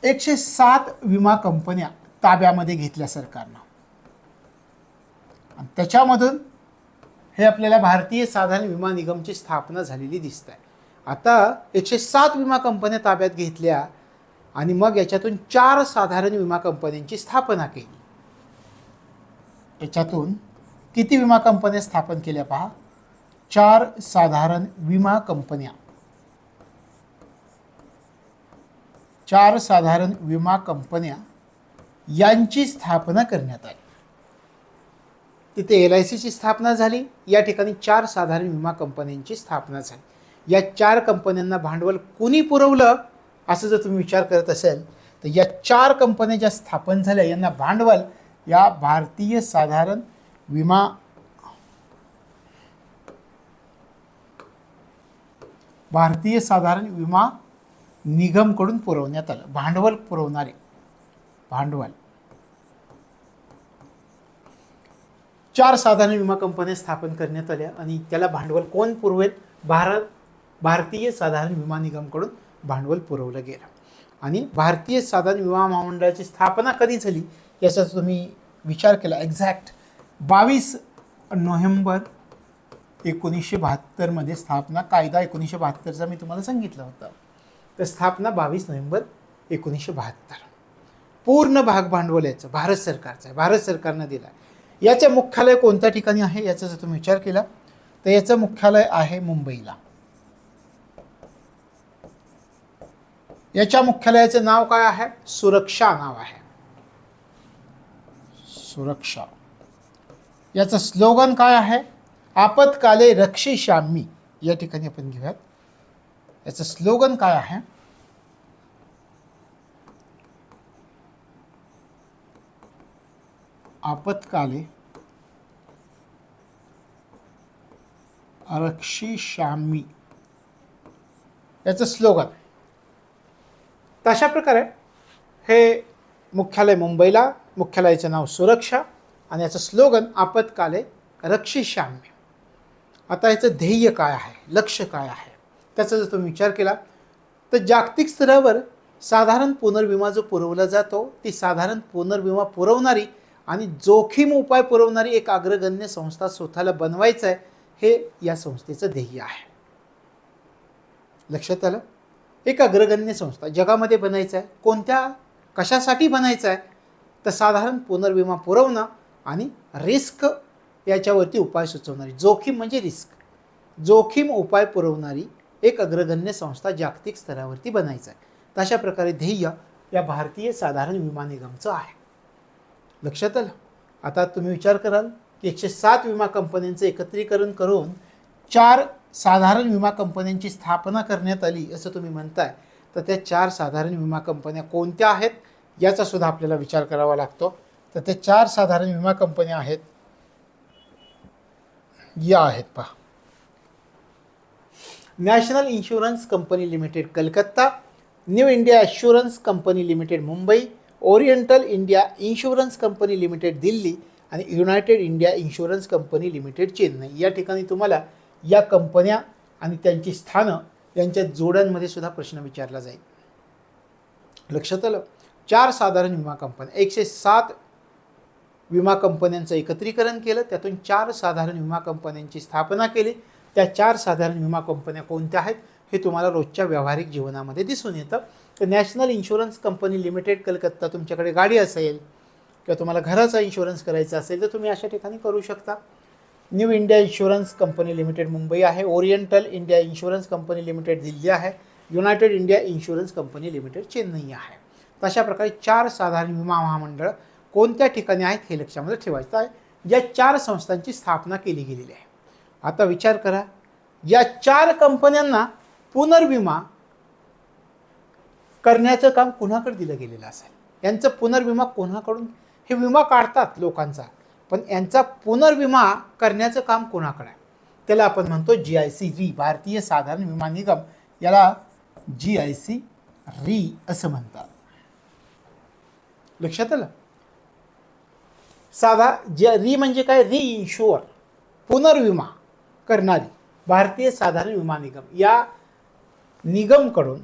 107 विमा कंपन्या ताब्यामध्ये घेतल्या सरकारनं. आणि त्याच्यामधून हे आपल्याला भारतीय साधारण विमा निगमची स्थापना झालेली दिसत आहे. आता 107 विमा कंपन्या ताब्यात घेतल्या आणि मग याच्यातून 4 साधारण विमा कंपन्यांची स्थापना केली. याच्यातून किती विमा कंपन्या स्थापन केल्या पहा, 4 साधारण विमा कंपन्या. 4 साधारण विमा कंपन्या यांची स्थापना करण्यात आली. तिथे LICची स्थापना झाली, या ठिकाणी 4 साधारण विमा कंपन्यांची स्थापना झाली. या 4 कंपन्यांना भांडवल कोणी पुरवलं असं जर तुम्ही विचार करत असेल तर या 4 कंपन्या ज्या स्थापन झाल्या यांना भांडवल या भारतीय साधारण विमा निगमकडून पुरवण्यात आलं. भांडवल पुरवणारे भांडवल 4 साधारण विमा कंपन्या स्थापन करण्यात आल्या आणि त्याला भांडवल कोण पुरवेल, भारतीय साधारण विमा निगमकडून भांडवल पुरवलं गेलं. आणि भारतीय साधारण विमा महामंडळाची स्थापना कधी झाली याचा तुम्ही विचार केला, एक्झॅक्ट 22 नोव्हेंबर 1972 मध्ये स्थापना, कायदा 1972चा मी तुम्हाला सांगितलं होतं. तर स्थापना 22 नोव्हेंबर 1972. पूर्ण भाग भांडवल याचं भारत सरकारचं आहे, भारत सरकारनं दिला. याचे मुख्यालय कोणत्या ठिकाणी आहे याचा जर तुम्ही विचार केला तर याचं मुख्यालय आहे मुंबईला. याच्या मुख्यालयाचं नाव काय आहे, सुरक्षा नाव आहे, सुरक्षा. याचं स्लोगन काय आहे, आपत्काले रक्षिष्यामि. या ठिकाणी आपण घेऊयात याचं स्लोगन काय आहे, आपत्काले रक्षिष्यामि याचं स्लोगन. तशा प्रकारे हे मुख्यालय मुंबईला, मुख्यालयाचं नाव सुरक्षा आणि याचं स्लोगन आपत्काले रक्षिष्यामि. आता याचं ध्येय काय आहे, लक्ष्य काय आहे त्याचा जर तुम्ही विचार केला तर जागतिक स्तरावर साधारण पुनर्विमा जो पुरवला जातो ती साधारण पुनर्विमा पुरवणारी आणि जोखीम उपाय पुरवणारी एक अग्रगण्य संस्था स्वतःला बनवायचं आहे, हे या संस्थेचं ध्येय आहे. लक्षात आलं, एक अग्रगण्य संस्था जगामध्ये बनायचं आहे. कोणत्या कशासाठी बनायचं आहे तर साधारण पुनर्विमा पुरवणं आणि रिस्क याच्यावरती उपाय सुचवणारी, जोखीम म्हणजे रिस्क, जोखीम उपाय पुरवणारी एक अग्रगण्य संस्था जागतिक स्तरावरती बनायचं आहे. तशा प्रकारे ध्येय या भारतीय साधारण विमा निगमचं आहे. लक्षात आलं. आता तुम्ही विचार कराल की 107 विमा कंपन्यांचं एकत्रीकरण करून 4 साधारण विमा कंपन्यांची स्थापना करण्यात आली असं तुम्ही म्हणताय, तर त्या 4 साधारण विमा कंपन्या कोणत्या आहेत याचा सुद्धा आपल्याला विचार करावा लागतो. तर त्या 4 साधारण विमा कंपन्या आहेत, या आहेत पहा, National Insurance Company Limited Calcutta, New India Assurance Company Limited Mumbai, Oriental India Insurance Company Limited Delhi आणि United India Insurance Company Limited Chennai. या ठिकाणी तुम्हाला या कंपन्या आणि त्यांची स्थानं यांच्या जोड्यांमध्ये सुद्धा प्रश्न विचारला जाईल. लक्षात आलं. 4 साधारण विमा कंपन्या, 107 विमा कंपन्यांचं एकत्रीकरण केलं, त्यातून 4 साधारण विमा कंपन्यांची स्थापना केली. त्या 4 साधारण विमा कंपन्या कोणत्या आहेत हे तुम्हाला रोजच्या व्यावहारिक जीवनामध्ये दिसून येतं. तर national Insurance Company Limited Calcutta, तुमच्याकडे गाडी असेल किंवा तुम्हाला घराचा इन्शुरन्स करायचा असेल तर तुम्ही अशा ठिकाणी करू शकता. New India Insurance Company Limited Mumbai आहे, Oriental India Insurance Company Limited Delhi आहे, United India Insurance Company Limited Chennai आहे. तशा प्रकारे 4 साधारण विमा महामंडळ कोणत्या ठिकाणी आहेत हे लक्षामध्ये ठेवायचं आहे. या 4 संस्थांची स्थापना केली गेलेली आहे. आता विचार करा, या 4 कंपन्यांना पुनर्विमा करण्याचं काम कुणाकडे दिलं गेलेलं असेल, यांचं पुनर्विमा कोणाकडून, हे विमा काढतात लोकांचा, पण यांचा पुनर्विमा करण्याचं काम कोणाकडे आहे त्याला आपण म्हणतो GIC री, भारतीय साधारण विमा निगम, याला GIC री असं म्हणतात. लक्षात आलं. री म्हणजे काय, री इन्शुअर, पुनर्विमा करणारी भारतीय साधारण विमा निगम, या निगमकडून,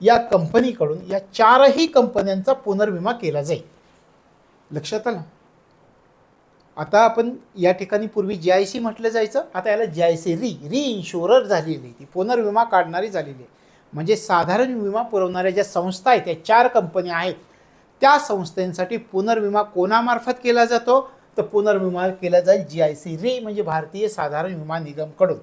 या कंपनीकडून या चारही कंपन्यांचा पुनर्विमा केला जाईल. लक्षात आलं. आता आपण या ठिकाणी पूर्वी JIC म्हटलं जायचं, आता याला JIC री इन्शुरर झालेली, ती पुनर्विमा काढणारी झालेली आहे. म्हणजे साधारण विमा पुरवणाऱ्या ज्या संस्था आहेत, त्या 4 कंपन्या आहेत, त्या संस्थांसाठी पुनर्विमा कोणामार्फत केला जातो, तर पुनर्विमा केला जाईल JIC री म्हणजे भारतीय साधारण विमा निगमकडून.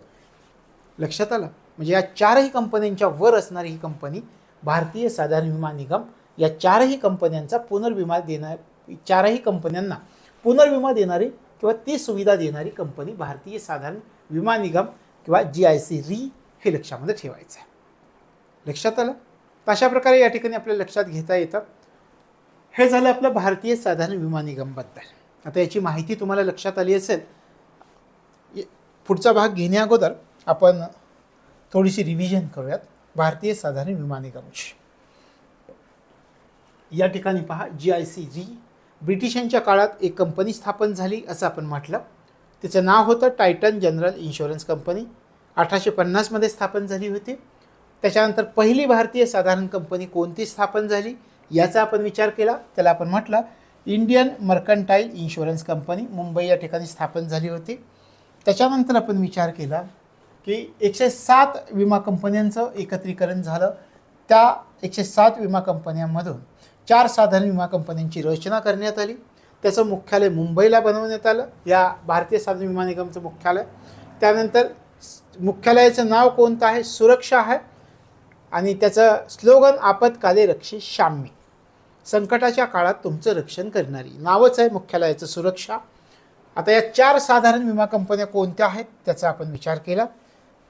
लक्षात आलं. म्हणजे या 4ही कंपन्यांच्या वर असणारी ही कंपनी भारतीय साधारण विमा निगम, या 4ही कंपन्यांचा पुनर्विमा देणार, 4ही कंपन्यांना पुनर्विमा देणारी किंवा ती सुविधा देणारी कंपनी भारतीय साधारण विमा निगम किंवा JIC री, हे लक्षामध्ये ठेवायचं आहे. लक्षात आलं. तर अशा प्रकारे या ठिकाणी आपल्याला लक्षात घेता येतं. हे झालं आपलं भारतीय साधारण विमा निगमबद्दल. आता याची माहिती तुम्हाला लक्षात आली असेल. पुढचा भाग घेण्या अगोदर आपण थोडीशी रिव्हिजन करूयात भारतीय साधारण विमा निगमची. या ठिकाणी पहा, JIC री ब्रिटिशांच्या काळात एक कंपनी स्थापन झाली असं आपण म्हटलं. तिचं नाव होतं टायटन जनरल इन्शुरन्स कंपनी. 1850 मध्ये स्थापन झाली होती. त्याच्यानंतर पहिली भारतीय साधारण कंपनी कोणती स्थापन झाली याचा आपण विचार केला. त्याला आपण म्हटलं Indian Mercantile Insurance company, Mumbai या ठिकाणी स्थापन झाली होती. त्याच्यानंतर आपण विचार केला की 107 विमा कंपन्यांचं एकत्रीकरण झालं. त्या 107 विमा कंपन्यांमधून 4 साधारण विमा कंपन्यांची रचना करण्यात आली. त्याचं मुख्यालय मुंबईला बनवण्यात आलं, या भारतीय साधारण विमा निगमचं मुख्यालय. त्यानंतर मुख्यालयाचं नाव कोणतं आहे, सुरक्षा आहे, आणि त्याचं स्लोगन आपत्काले रक्षे शाम्य, संकटाच्या काळात तुमचं रक्षण करणारी, नावच आहे मुख्यालयाचं सुरक्षा. आता या 4 साधारण विमा कंपन्या कोणत्या आहेत त्याचा आपण विचार केला.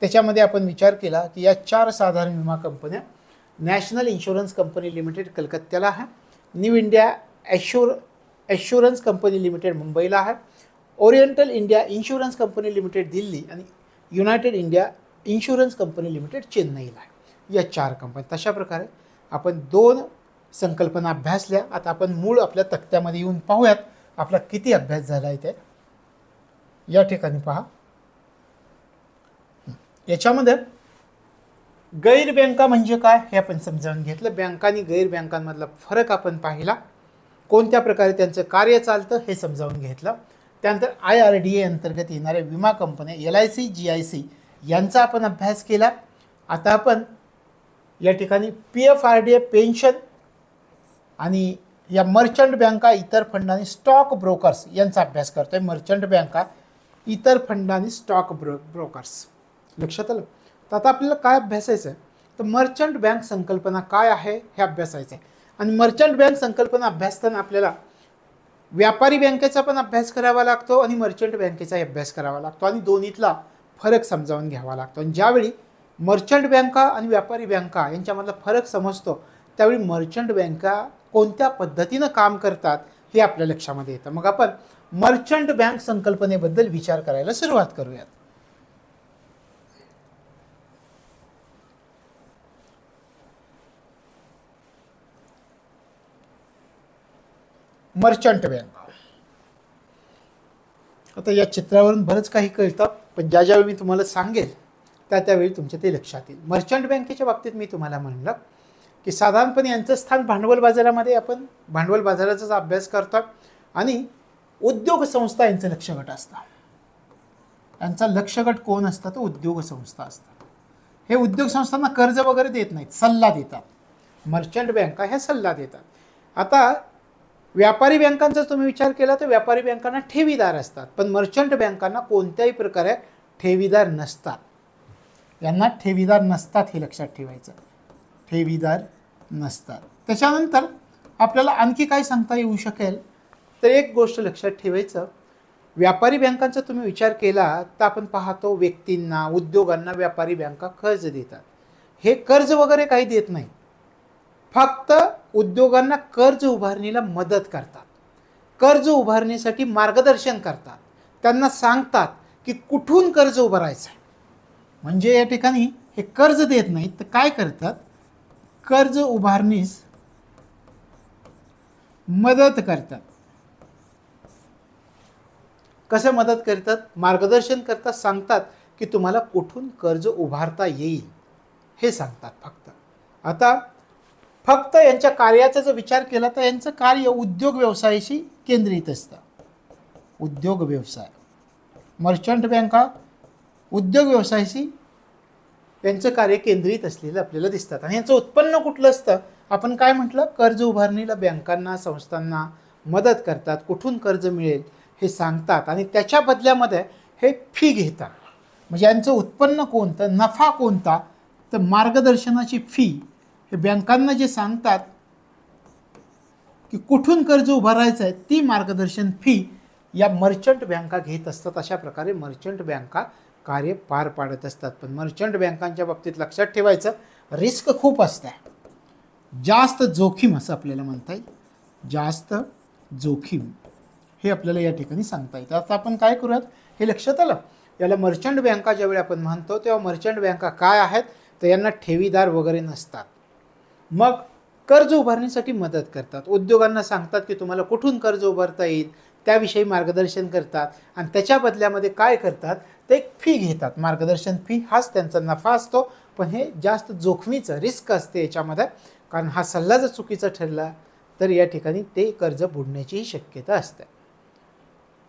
त्याच्यामध्ये आपण विचार केला की या 4 साधारण विमा कंपन्या नॅशनल इन्शुरन्स कंपनी लिमिटेड कलकत्त्याला आहे, New India Assurance Company Limited मुंबईला आहे, Oriental India Insurance Company Limited Delhi, आणि United India Insurance Company Limited चेन्नईला आहे. या 4 कंपन्या. तशा प्रकारे आपण 2 संकल्पना अभ्यासल्या. आता आपण मूळ आपल्या तक्त्यामध्ये येऊन पाहूयात आपला किती अभ्यास झाला आहे ते. या ठिकाणी पहा, याच्यामध्ये गैर बँका म्हणजे काय हे आपण समजावून घेतलं. बँका आणि गैर बँकांमधला फरक आपण पाहिला, कोणत्या प्रकारे त्यांचं कार्य चालतं हे समजावून घेतलं. त्यानंतर IRDA अंतर्गत येणाऱ्या विमा कंपन्या LIC JIC यांचा आपण अभ्यास केला. आता आपण या ठिकाणी PFRDA पेन्शन आणि या मर्चंट बँका, इतर फंड आणि स्टॉक ब्रोकर्स यांचा अभ्यास करतोय. मर्चंट बँका, इतर फंड आणि स्टॉक ब्रोकर्स. लक्षात आलं. तर आता आपल्याला काय अभ्यासायचं आहे, तर मर्चंट बँक संकल्पना काय आहे हे अभ्यासायचं आहे. आणि मर्चंट बँक संकल्पना अभ्यासताना आपल्याला व्यापारी बँकेचा पण अभ्यास करावा लागतो आणि मर्चंट बँकेचाही अभ्यास करावा लागतो, आणि दोन्हीतला फरक समजावून घ्यावा लागतो. आणि ज्यावेळी मर्चंट बँका आणि व्यापारी बँका यांच्यामधला फरक समजतो त्यावेळी मर्चंट बँका कोणत्या पद्धतीनं काम करतात हे आपल्या लक्षामध्ये येतं. मग आपण मर्चंट बँक संकल्पनेबद्दल विचार करायला सुरुवात करूयात. Merchant bank. आता या चित्रावरून बरंच काही कळतं, पण ज्यावेळी मी तुम्हाला सांगेल त्यावेळी तुमच्या ते लक्षात येईल. मर्चंट बँकेच्या बाबतीत मी तुम्हाला म्हणलं की साधारणपणे यांचं स्थान भांडवल बाजारामध्ये, आपण भांडवल बाजाराचाच अभ्यास करतात, आणि उद्योग संस्था यांचं लक्ष्यगट असतं. यांचा लक्ष्यगट कोण असतं, तर उद्योग संस्था असतात. हे उद्योग संस्थांना कर्ज वगैरे देत नाहीत, सल्ला देतात. मर्चंट बँका ह्या सल्ला देतात. आता व्यापारी बँकांचा तुम्ही विचार केला तर व्यापारी बँकांना ठेवीदार असतात, पण मर्चंट बँकांना कोणत्याही प्रकारे ठेवीदार नसतात. यांना ठेवीदार नसतात हे लक्षात ठेवायचं, ठेवीदार नसतात. त्याच्यानंतर आपल्याला आणखी काय सांगता येऊ शकेल, तर एक गोष्ट लक्षात ठेवायचं, व्यापारी बँकांचा तुम्ही विचार केला तर आपण पाहतो व्यक्तींना, उद्योगांना व्यापारी बँका कर्ज देतात. हे कर्ज वगैरे काही देत नाही, फक्त उद्योगांना कर्ज उभारणीला मदत करतात, कर्ज उभारणीसाठी मार्गदर्शन करतात, त्यांना सांगतात की कुठून कर्ज उभारायचं आहे. म्हणजे या ठिकाणी हे कर्ज देत नाहीत, तर काय करतात, कर्ज उभारणीस मदत करतात. कसं मदत करतात, मार्गदर्शन करतात, सांगतात की तुम्हाला कुठून कर्ज उभारता येईल हे सांगतात फक्त. आता फक्त यांच्या कार्याचा जर विचार केला तर यांचं कार्य उद्योग व्यवसायाशी केंद्रित असतं. उद्योग व्यवसाय, मर्चंट बँका उद्योग व्यवसायाशी यांचं कार्य केंद्रित असलेलं आपल्याला दिसतात. आणि यांचं उत्पन्न कुठलं असतं, आपण काय म्हटलं, कर्ज उभारणीला बँकांना संस्थांना मदत करतात, कुठून कर्ज मिळेल हे सांगतात आणि त्याच्या बदल्यामध्ये हे फी घेतात. म्हणजे यांचं उत्पन्न कोणतं, नफा कोणता, तर मार्गदर्शनाची फी. हे बँकांना जे सांगतात की कुठून कर्ज उभारायचं आहे ती मार्गदर्शन फी या मर्चंट बँका घेत असतात. अशा प्रकारे मर्चंट बँका कार्य पार पाडत असतात. पण मर्चंट बँकांच्या बाबतीत लक्षात ठेवायचं, रिस्क खूप असते, जास्त जोखीम असं आपल्याला म्हणता येईल, जास्त जोखीम हे आपल्याला या ठिकाणी सांगता येतं. आता आपण काय करूयात हे लक्षात आलं. याला मर्चंट बँका ज्यावेळी आपण म्हणतो तेव्हा मर्चंट बँका काय आहेत, तर यांना ठेवीदार वगैरे नसतात. मग कर्ज उभारणीसाठी मदत करतात, उद्योगांना सांगतात की तुम्हाला कुठून कर्ज उभारता येईल त्याविषयी मार्गदर्शन करतात आणि त्याच्या बदल्यामध्ये काय करतात, ते एक फी घेतात, मार्गदर्शन फी. हाच त्यांचा नफा असतो. पण हे जास्त जोखमीचं रिस्क असते याच्यामध्ये, कारण हा सल्ला जर चुकीचा ठरला तर या ठिकाणी ते कर्ज बुडण्याचीही शक्यता असते.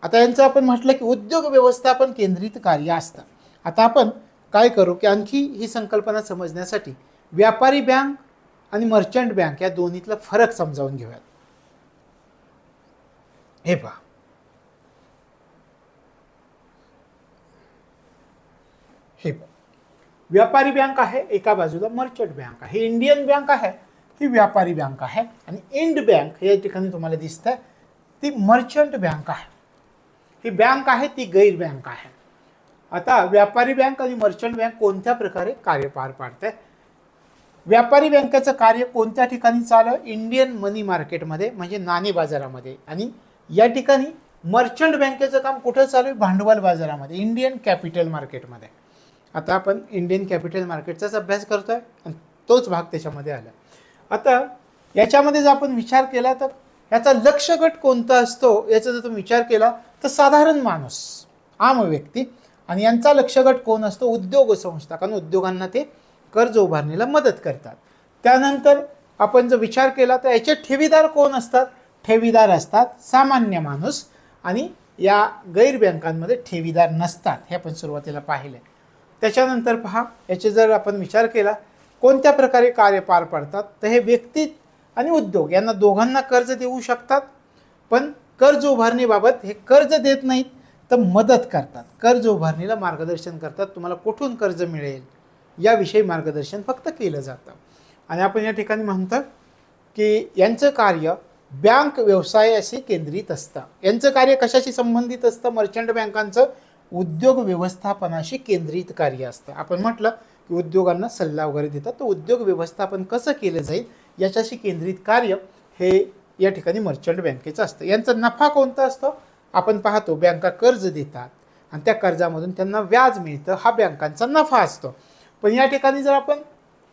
आता यांचं आपण म्हटलं की उद्योग व्यवस्थापन केंद्रित कार्य असतं. आता आपण काय करू की आणखी ही संकल्पना समजण्यासाठी व्यापारी बँक आणि मर्चंट बँक या दोन्हीतला फरक समजावून घेऊयात. हे पहा, हे पहा, व्यापारी बँक आहे एका बाजूला, मर्चंट बँक आहे. इंडियन बँक आहे ही व्यापारी बँक आहे आणि इंड बँक या ठिकाणी तुम्हाला दिसतं ती मर्चंट बँक आहे. ही बँक आहे ती गैर बँक आहे. आता व्यापारी बँक आणि मर्चंट बँक कोणत्या प्रकारे कार्य पार पाडते, व्यापारी बँकेचं कार्य कोणत्या ठिकाणी चालू आहे, इंडियन मनी मार्केटमध्ये म्हणजे नाणे बाजारामध्ये. आणि या ठिकाणी मर्चंट बँकेचं काम कुठं चालू आहे, भांडवल बाजारामध्ये, इंडियन कॅपिटल मार्केटमध्ये. आता आपण इंडियन कॅपिटल मार्केटचाच अभ्यास करतोय आणि तोच भाग त्याच्यामध्ये आला. आता याच्यामध्ये जर आपण विचार केला तर याचा लक्ष गट कोणता असतो याचा जर तुम्ही विचार केला तर साधारण माणूस, आम व्यक्ती. आणि यांचा लक्ष गट कोण असतो, उद्योग संस्था, कारण उद्योगांना ते कर्ज उभारणीला मदत करतात. त्यानंतर आपण जर विचार केला तर याचे ठेवीदार कोण असतात, ठेवीदार असतात सामान्य माणूस. आणि या गैर बँकांमध्ये ठेवीदार नसतात, हे आपण सुरुवातीला पाहिले. त्याच्यानंतर पहा, याचे जर आपण विचार केला कोणत्या प्रकारे कार्य पार पाडतात, तर हे व्यक्ती आणि उद्योग यांना दोघांना कर्ज देऊ शकतात. पण कर्ज उभारणीबाबत हे कर्ज देत नाहीत तर मदत करतात, कर्ज उभारणीला मार्गदर्शन करतात, तुम्हाला कुठून कर्ज मिळेल याविषयी मार्गदर्शन फक्त केलं जातं. आणि आपण या ठिकाणी म्हणतो की यांचं कार्य बँक व्यवसायाशी केंद्रित असतं. यांचं कार्य कशाशी संबंधित असतं, मर्चंट बँकांचं उद्योग व्यवस्थापनाशी केंद्रित कार्य असतं. आपण म्हटलं की उद्योगांना सल्ला वगैरे देतात, तर उद्योग व्यवस्थापन कसं केलं जाईल याच्याशी केंद्रित कार्य हे या ठिकाणी मर्चंट बँकेचं असतं. यांचा नफा कोणता असतो, आपण पाहतो बँका कर्ज देतात आणि त्या कर्जामधून त्यांना व्याज मिळतं, हा बँकांचा नफा असतो. पण या ठिकाणी जर आपण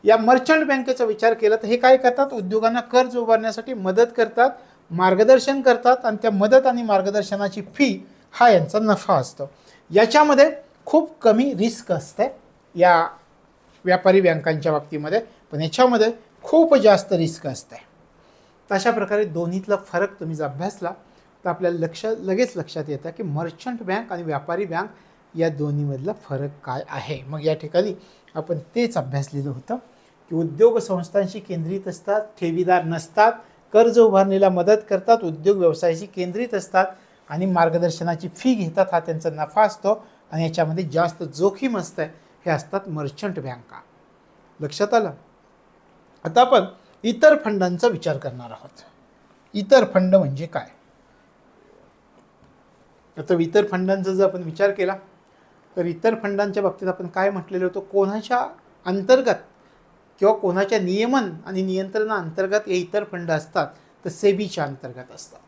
या मर्चंट बँकेचा विचार केला तर हे काय करतात, उद्योगांना कर्ज उभारण्यासाठी मदत करतात, मार्गदर्शन करतात आणि त्या मदत आणि मार्गदर्शनाची फी हा यांचा नफा असतो. याच्यामध्ये खूप कमी रिस्क असते या व्यापारी बँकांच्या बाबतीमध्ये, पण याच्यामध्ये खूप जास्त रिस्क असते. तर अशा प्रकारे दोन्हीतला फरक तुम्ही जर अभ्यासला तर आपल्याला लगेच लक्षात येतं की मर्चंट बँक आणि व्यापारी बँक या दोन्हीमधला फरक काय आहे. मग या ठिकाणी आपण तेच अभ्यासलेलं होतं की उद्योग संस्थांशी केंद्रित असतात, ठेवीदार नसतात, कर्ज उभारणीला मदत करतात, उद्योग व्यवसायाशी केंद्रित असतात आणि मार्गदर्शनाची फी घेतात, हा त्यांचा नफा असतो. आणि याच्यामध्ये जास्त जोखीम असतं, हे असतात मर्चंट बँका. लक्षात आलं. आता आपण इतर फंडांचा विचार करणार आहोत. इतर फंड म्हणजे काय, आता इतर फंडांचा जर आपण विचार केला तर इतर फंडांच्या बाबतीत आपण काय म्हटलेलं होतं, कोणाच्या अंतर्गत किंवा कोणाच्या नियमन आणि नियंत्रणाअंतर्गत हे इतर फंड असतात, तर सेबीच्या अंतर्गत असतात.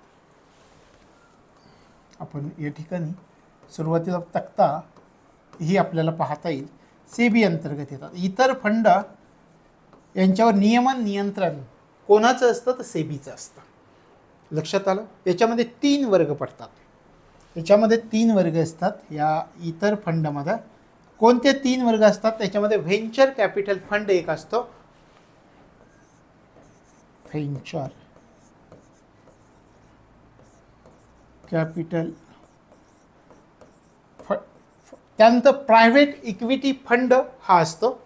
आपण या ठिकाणी सुरुवातीला तक्ता ही आपल्याला पाहता येईल, सेबी अंतर्गत येतात. इतर फंड यांच्यावर नियमन नियंत्रण कोणाचं असतं, तर सेबीचं असतं. लक्षात आलं. याच्यामध्ये 3 वर्ग पडतात. याच्यामध्ये 3 वर्ग असतात या इतर फंडमध्ये. कोणते 3 वर्ग असतात त्याच्यामध्ये व्हेंचर कॅपिटल फंड एक असतो. व्हेंचर कॅपिटल त्यानंतर प्रायव्हेट इक्विटी फंड हा असतो.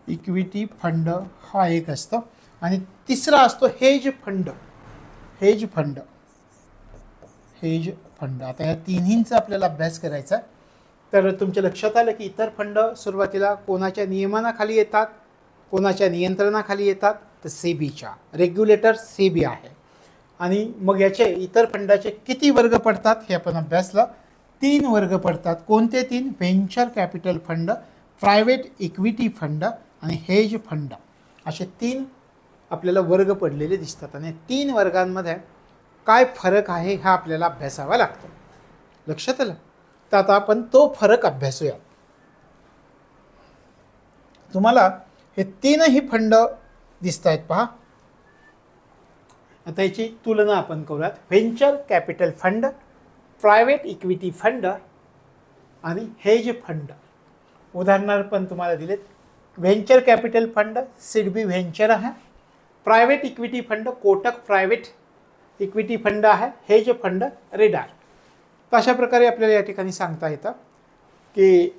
इक्विटी फंड हा एक असतो आणि तिसरा असतो हेज फंड. हेज फंड आता या तिन्हींचा आपल्याला अभ्यास करायचा. तर तुमच्या लक्षात आलं की इतर फंड सुरुवातीला कोणाच्या नियमनाखाली येतात, कोणाच्या नियंत्रणाखाली येतात, तर सेबीच्या. रेग्युलेटर सेबी आहे. आणि मग याचे इतर फंडाचे किती वर्ग पडतात हे आपण अभ्यासलं. 3 वर्ग पडतात. कोणते 3? Venture capital fund, private equity fund आणि हेज फंड, असे 3 आपल्याला वर्ग पडलेले दिसतात. आणि 3 वर्गांमध्ये काय फरक आहे हा आपल्याला अभ्यासावा लागतो. लक्षात आलं? तर आता आपण तो फरक अभ्यासूया. तुम्हाला हे 3ही फंड दिसत आहेत पहा. आता याची तुलना आपण करूयात. Venture capital fund, private equity fund आणि हेज फंड. उदाहरणार्थ पण तुम्हाला दिलेत. Venture capital fund SIDBI venture आहे. Private equity fund Kotak private equity fund आहे. Hedge fund radar. तर अशा प्रकारे आपल्याला या ठिकाणी सांगता येतं की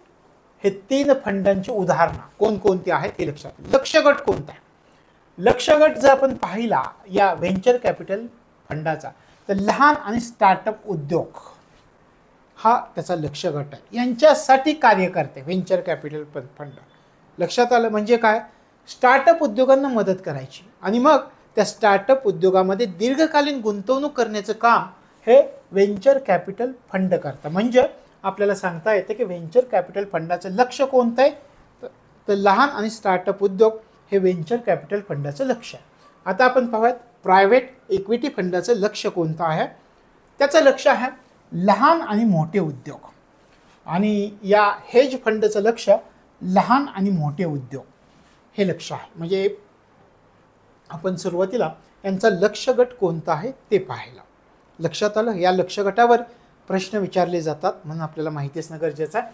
हे 3 फंडांची उदाहरणं कोणकोणती आहेत हे लक्षात. लक्ष्यगट कोणता आहे? लक्ष्यगट जर आपण पाहिला या व्हेंचर कॅपिटल फंडाचा, तर लहान आणि स्टार्टअप उद्योग हा त्याचा लक्ष्यगट आहे. यांच्यासाठी कार्य करते व्हेंचर कॅपिटल फंड. लक्षात आलं? म्हणजे काय? स्टार्टअप उद्योगांना मदत करायची आणि मग त्या स्टार्टअप उद्योगामध्ये दीर्घकालीन गुंतवणूक करण्याचं काम हे व्हेंचर कॅपिटल फंड करतं. म्हणजे आपल्याला सांगता येते की व्हेंचर कॅपिटल फंडाचं लक्ष कोणतं आहे? तर लहान आणि स्टार्टअप उद्योग हे व्हेंचर कॅपिटल फंडाचं लक्ष आहे. आता आपण पाहूयात प्रायव्हेट इक्विटी फंडाचं लक्ष कोणतं आहे. त्याचं लक्ष आहे लहान आणि मोठे उद्योग. आणि या हेज फंडचं लक्ष लहान आणि मोठे उद्योग हे लक्ष आहे. म्हणजे आपण सुरुवातीला यांचा लक्ष्यगट कोणता आहे ते पाहिलं. लक्षात आलं? या लक्ष्यगटावर प्रश्न विचारले जातात म्हणून आपल्याला माहिती असणं गरजेचं आहे.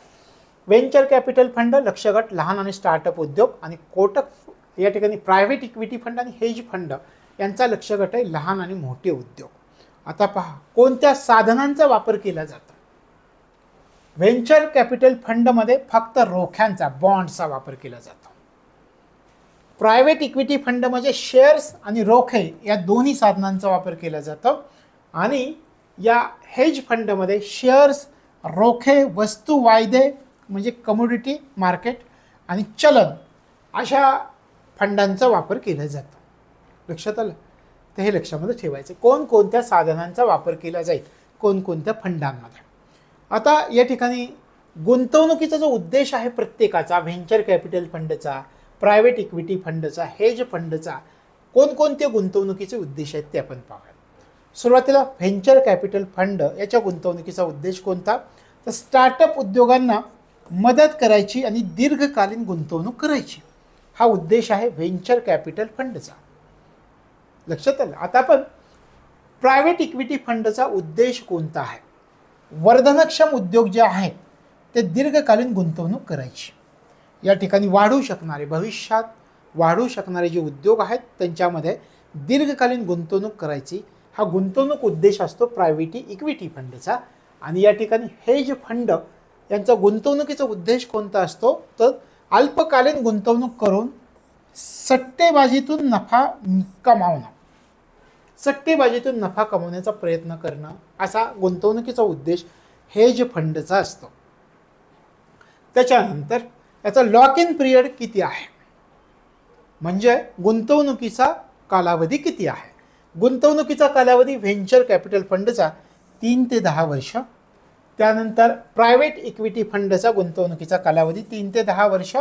व्हेंचर कॅपिटल फंड लक्ष्यगट लहान आणि स्टार्टअप उद्योग आणि कोटक या ठिकाणी प्रायव्हेट इक्विटी फंड आणि हेज फंड यांचा लक्ष्यगट आहे लहान आणि मोठे उद्योग. आता पहा कोणत्या साधनांचा वापर केला जातो. व्हेंचर कॅपिटल फंडमध्ये फक्त रोख्यांचा बॉन्डचा वापर केला जातो. प्रायव्हेट इक्विटी फंड म्हणजे शेअर्स आणि रोखे या दोन्ही साधनांचा वापर केला जातो. आणि या हेज फंडमध्ये शेअर्स, रोखे, वस्तू वायदे म्हणजे कमोडिटी मार्केट आणि चलन अशा फंडांचा वापर केला जातो. लक्षात आलं? तर हे लक्षामध्ये ठेवायचं कोणकोणत्या साधनांचा वापर केला जाईल कोणकोणत्या फंडांमध्ये. आता या ठिकाणी गुंतवणुकीचा जो उद्देश आहे प्रत्येकाचा, व्हेंचर कॅपिटल फंडचा, प्रायव्हेट इक्विटी फंडचा, हेज फंडचा, कोणकोणते गुंतवणुकीचे उद्देश आहेत ते आपण पाहूया. सुरुवातीला व्हेंचर कॅपिटल फंड याच्या गुंतवणुकीचा उद्देश कोणता? तर स्टार्टअप उद्योगांना मदत करायची आणि दीर्घकालीन गुंतवणूक करायची हा उद्देश आहे व्हेंचर कॅपिटल फंडचा. लक्षात आलं? आता आपण प्रायव्हेट इक्विटी फंडचा उद्देश कोणता आहे? वर्धनक्षम उद्योग जे आहेत ते दीर्घकालीन गुंतवणूक करायची. या ठिकाणी वाढू शकणारे, भविष्यात वाढू शकणारे जे उद्योग आहेत त्यांच्यामध्ये दीर्घकालीन गुंतवणूक करायची हा गुंतवणूक उद्देश असतो प्रायव्हेट इक्विटी फंडचा. आणि या ठिकाणी हेज फंड यांचा गुंतवणुकीचा उद्देश कोणता असतो? तर अल्पकालीन गुंतवणूक करून सट्टेबाजीतून नफा कमावणं, सट्टेबाजीतून नफा कमवण्याचा प्रयत्न करणं असा गुंतवणुकीचा उद्देश हेज फंडचा असतो. त्याच्यानंतर याचा लॉक इन पिरियड किती आहे? म्हणजे गुंतवणुकीचा कालावधी किती आहे? गुंतवणुकीचा कालावधी व्हेंचर कॅपिटल फंडचा 3 ते 10 वर्ष. त्यानंतर प्रायव्हेट इक्विटी फंडचा गुंतवणुकीचा कालावधी 3 ते 10 वर्ष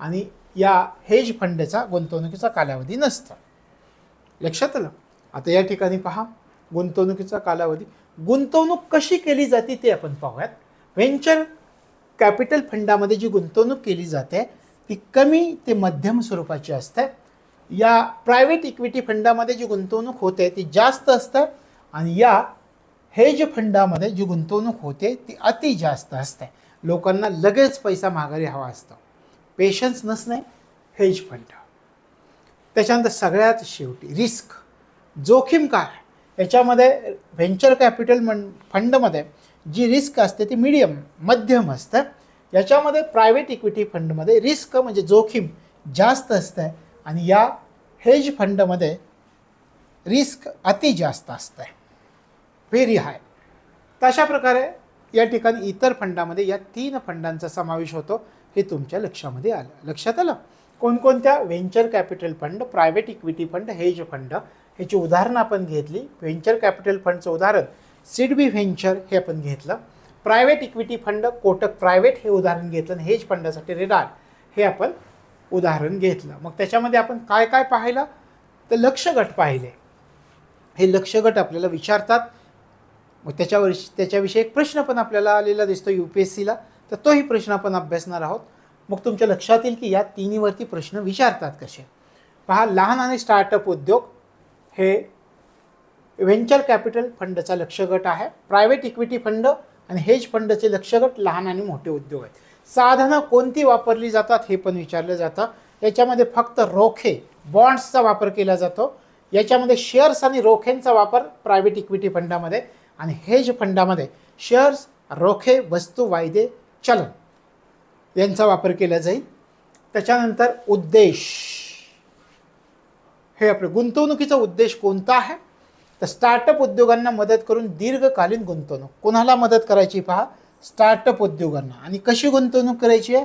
आणि या हेज फंडचा गुंतवणुकीचा कालावधी नसतो. लक्षात आलं? आता या ठिकाणी पहा गुंतवणुकीचा कालावधी. गुंतवणूक कशी केली जाते ते आपण पाहूयात. व्हेंचर कॅपिटल फंडामध्ये जी गुंतवणूक केली जाते ती कमी ते मध्यम स्वरूपाची असते. या प्रायव्हेट इक्विटी फंडामध्ये जी गुंतवणूक होते ती जास्त असते आणि या हेज फंडामध्ये जी गुंतवणूक होते ती अति जास्त असते. लोकांना लगेच पैसा माघारी हवा असतो, पेशन्स नसणे, हेज फंड. त्याच्यानंतर सगळ्यात शेवटी रिस्क, जोखीम काय. याच्यामध्ये व्हेंचर कॅपिटल फंडमध्ये जी रिस्क असते ती मीडियम मध्यम असते. याच्यामध्ये प्रायव्हेट इक्विटी फंडमध्ये रिस्क म्हणजे जोखीम जास्त असते आणि या हेज फंडमध्ये रिस्क अति जास्त असते, व्हेरी हाय. तर अशा प्रकारे या ठिकाणी इतर फंडामध्ये या 3 फंडांचा समावेश होतो. हे तुमच्या लक्षामध्ये आलं. लक्षात आलं कोणकोणत्या. Venture capital fund, private equity fund, hedge fund. ह्याची उदाहरणं आपण घेतली. व्हेंचर कॅपिटल फंडचं उदाहरण सिडबी व्हेंचर हे आपण घेतलं. Private equity fund Kotak private हे उदाहरण घेतलं आणि हेज फंडासाठी रेडार हे आपण उदाहरण घेतलं. मग त्याच्यामध्ये आपण काय काय पाहिलं तर लक्ष्य गट पाहिले. हे लक्ष्य गट आपल्याला विचारतात. मग त्याच्याविषयी एक प्रश्न पण आपल्याला आलेला दिसतो UPSCला, तर तोही प्रश्न आपण अभ्यासणार आहोत. मग तुमच्या लक्षात येईल की या तिन्हीवरती प्रश्न विचारतात कसे. पहा, लहान आणि स्टार्टअप उद्योग हे व्हेंचर कॅपिटल फंडचा लक्ष्य गट आहे. प्रायव्हेट इक्विटी फंड आणि हेज फंडचे लक्ष्य गट लहान आणि मोठे उद्योग आहेत. साधनं कोणती वापरली जातात हे पण विचारलं जातं. याच्यामध्ये फक्त रोखे बॉन्ड्सचा वापर केला जातो. याच्यामध्ये शेअर्स आणि रोख्यांचा वापर प्रायव्हेट इक्विटी फंडामध्ये आणि हेज फंडामध्ये शेअर्स, रोखे, वस्तू, वायदे, चलन यांचा वापर केला जाईल. त्याच्यानंतर उद्देश, हे आपलं गुंतवणुकीचा उद्देश कोणता आहे तर स्टार्टअप उद्योगांना मदत करून दीर्घकालीन गुंतवणूक. कोणाला मदत करायची पहा, स्टार्टअप उद्योगांना. आणि कशी गुंतवणूक करायची आहे,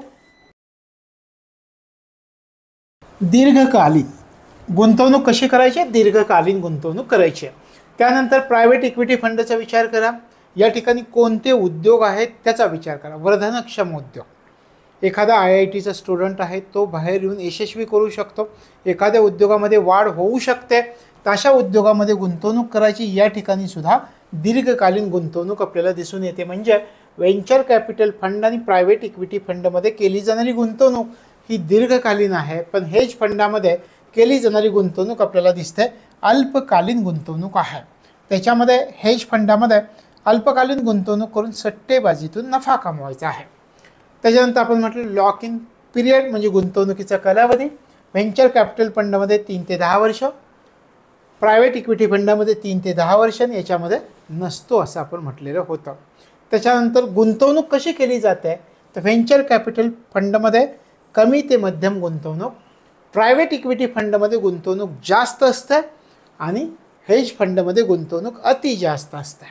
दीर्घकालीन गुंतवणूक कशी करायची, दीर्घकालीन गुंतवणूक करायची आहे. त्यानंतर प्रायव्हेट इक्विटी फंडचा विचार करा. या ठिकाणी कोणते उद्योग आहेत त्याचा विचार करा. वर्धनक्षम उद्योग, एखादा IITचा स्टुडंट आहे तो बाहेर येऊन यशस्वी करू शकतो. एखाद्या उद्योगामध्ये वाढ होऊ शकते, तर अशा उद्योगामध्ये गुंतवणूक करायची. या ठिकाणी सुद्धा दीर्घकालीन गुंतवणूक आपल्याला दिसून येते. म्हणजे व्हेंचर कॅपिटल फंड आणि प्रायव्हेट इक्विटी फंडमध्ये केली जाणारी गुंतवणूक ही दीर्घकालीन आहे, पण हेज फंडामध्ये केली जाणारी गुंतवणूक आपल्याला दिसते अल्पकालीन गुंतवणूक आहे. त्याच्यामध्ये हेज फंडामध्ये अल्पकालीन गुंतवणूक करून सट्टेबाजीतून नफा कमवायचा आहे. त्याच्यानंतर आपण म्हटलं लॉक इन पिरियड म्हणजे गुंतवणुकीचा कालावधी. व्हेंचर कॅपिटल फंडमध्ये 3 ते 10 वर्ष, प्रायव्हेट इक्विटी फंडामध्ये 3 ते 10 वर्ष याच्यामध्ये नसतो असं आपण म्हटलेलं होतं. त्याच्यानंतर गुंतवणूक कशी केली जाते तर व्हेंचर कॅपिटल फंडमध्ये कमी ते मध्यम गुंतवणूक, प्रायव्हेट इक्विटी फंडमध्ये गुंतवणूक जास्त असते आणि हेज फंडमध्ये गुंतवणूक अति जास्त असते.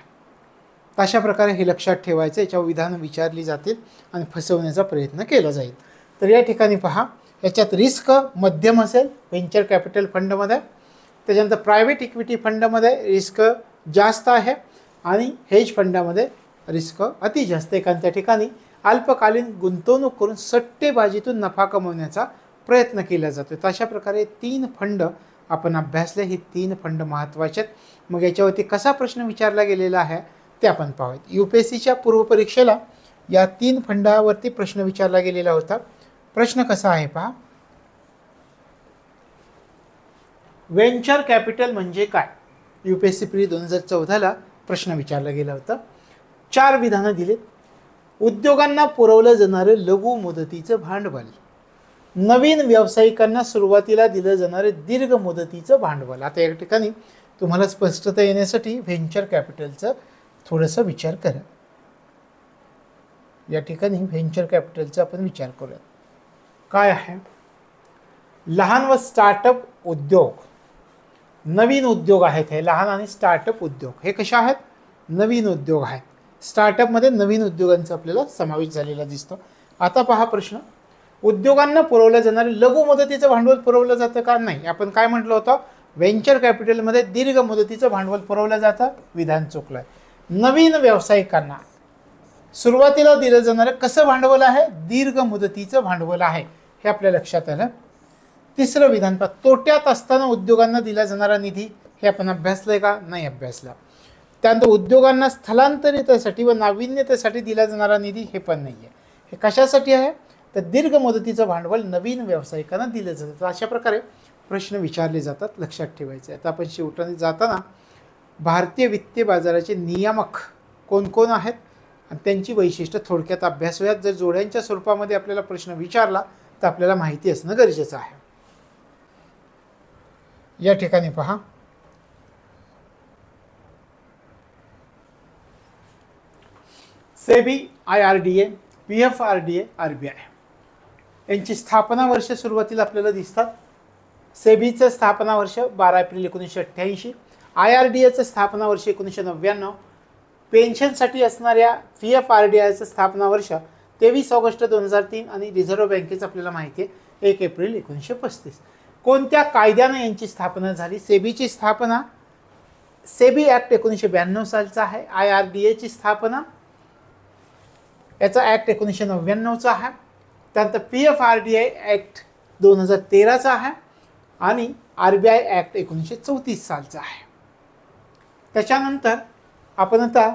अशा प्रकारे हे लक्षात ठेवायचं. याच्यावर विधानं विचारली जातील आणि फसवण्याचा प्रयत्न केला जाईल. तर या ठिकाणी पहा, याच्यात रिस्क मध्यम असेल व्हेंचर कॅपिटल फंडमध्ये. त्याच्यानंतर प्रायव्हेट इक्विटी फंडमध्ये रिस्क जास्त आहे आणि हेज फंडामध्ये रिस्क अति जास्त आहे, कारण त्या ठिकाणी अल्पकालीन गुंतवणूक करून सट्टेबाजीतून नफा कमवण्याचा प्रयत्न केला जातो. तर अशा प्रकारे 3 फंड आपण अभ्यासले. हे 3 फंड महत्त्वाचे आहेत. मग याच्यावरती कसा प्रश्न विचारला गेलेला आहे ते आपण पाहूयात. UPSCच्या पूर्वपरीक्षेला या 3 फंडावरती प्रश्न विचारला गेलेला होता. प्रश्न कसा आहे पहा, व्हेंचर कॅपिटल म्हणजे काय. UPSC प्री 2014ला प्रश्न विचारला गेला होता. 4 विधानं दिलीत. उद्योगांना पुरवलं जाणारं लघु मुदतीचं भांडवल, नवीन व्यावसायिकांना सुरुवातीला दिलं जाणारं दीर्घ मुदतीचं भांडवल. आता या ठिकाणी तुम्हाला स्पष्टता येण्यासाठी व्हेंचर कॅपिटलचं थोडंसं विचार करा. या ठिकाणी व्हेंचर कॅपिटलचा आपण विचार करूया. काय आहे, लहान व स्टार्टअप उद्योग, नवीन उद्योग आहेत. हे लहान आणि स्टार्टअप उद्योग हे कसे आहेत, नवीन उद्योग आहेत. स्टार्टअपमध्ये नवीन उद्योगांचा आपल्याला समावेश झालेला दिसतो. आता पहा प्रश्न, उद्योगांना पुरवलं जाणारे लघु मुदतीचं भांडवल पुरवलं जातं का नाही. आपण काय म्हटलं होतं, व्हेंचर कॅपिटलमध्ये दीर्घ मुदतीचं भांडवल पुरवलं जातं, विधान चुकलं. नवीन व्यावसायिकांना सुरुवातीला दिलं जाणारं कसं भांडवल आहे, दीर्घ मुदतीचं भांडवल आहे, हे आपल्या लक्षात आलं. तिसरं विधान पहा, तोट्यात असताना उद्योगांना दिला जाणारा निधी, हे आपण अभ्यासलंय का, नाही अभ्यासला. त्यानंतर उद्योगांना स्थलांतरितेसाठी व नाविन्यतेसाठी दिला जाणारा निधी, हे पण नाही आहे. हे कशासाठी आहे, तर दीर्घ मुदतीचं भांडवल नवीन व्यावसायिकांना दिलं जातं. तर अशा प्रकारे प्रश्न विचारले जातात, लक्षात ठेवायचं. आता आपण शेवटाने जाताना भारतीय वित्तीय बाजाराचे नियामक कोण कोण आहेत आणि त्यांची वैशिष्ट्य थोडक्यात अभ्यासूयात. जर जोड्यांच्या स्वरूपामध्ये आपल्याला प्रश्न विचारला तर आपल्याला माहिती असणं गरजेचं आहे. या ठिकाणी पहा, सेबी, IRDA, PFRDA, RBI यांची स्थापना वर्ष सुरुवातीला आपल्याला दिसतात. सेबीचं स्थापना वर्ष 12 एप्रिल 1988, IRDAचं स्थापना वर्ष 1999, पेन्शनसाठी असणाऱ्या PFRDAचं स्थापना वर्ष 23 ऑगस्ट 2003 आणि रिझर्व्ह बँकेचं आपल्याला माहिती आहे 1 एप्रिल 1935. कोणत्या कायद्याने यांची स्थापना झाली? सेबीची स्थापना सेबी ॲक्ट 1992 सालचा आहे. IRDAची स्थापना याचा ॲक्ट 1999चा आहे. त्यानंतर PFRDA ॲक्ट 2013चा आहे आणि RBI ॲक्ट 1934 सालचा आहे. त्याच्यानंतर आपण आता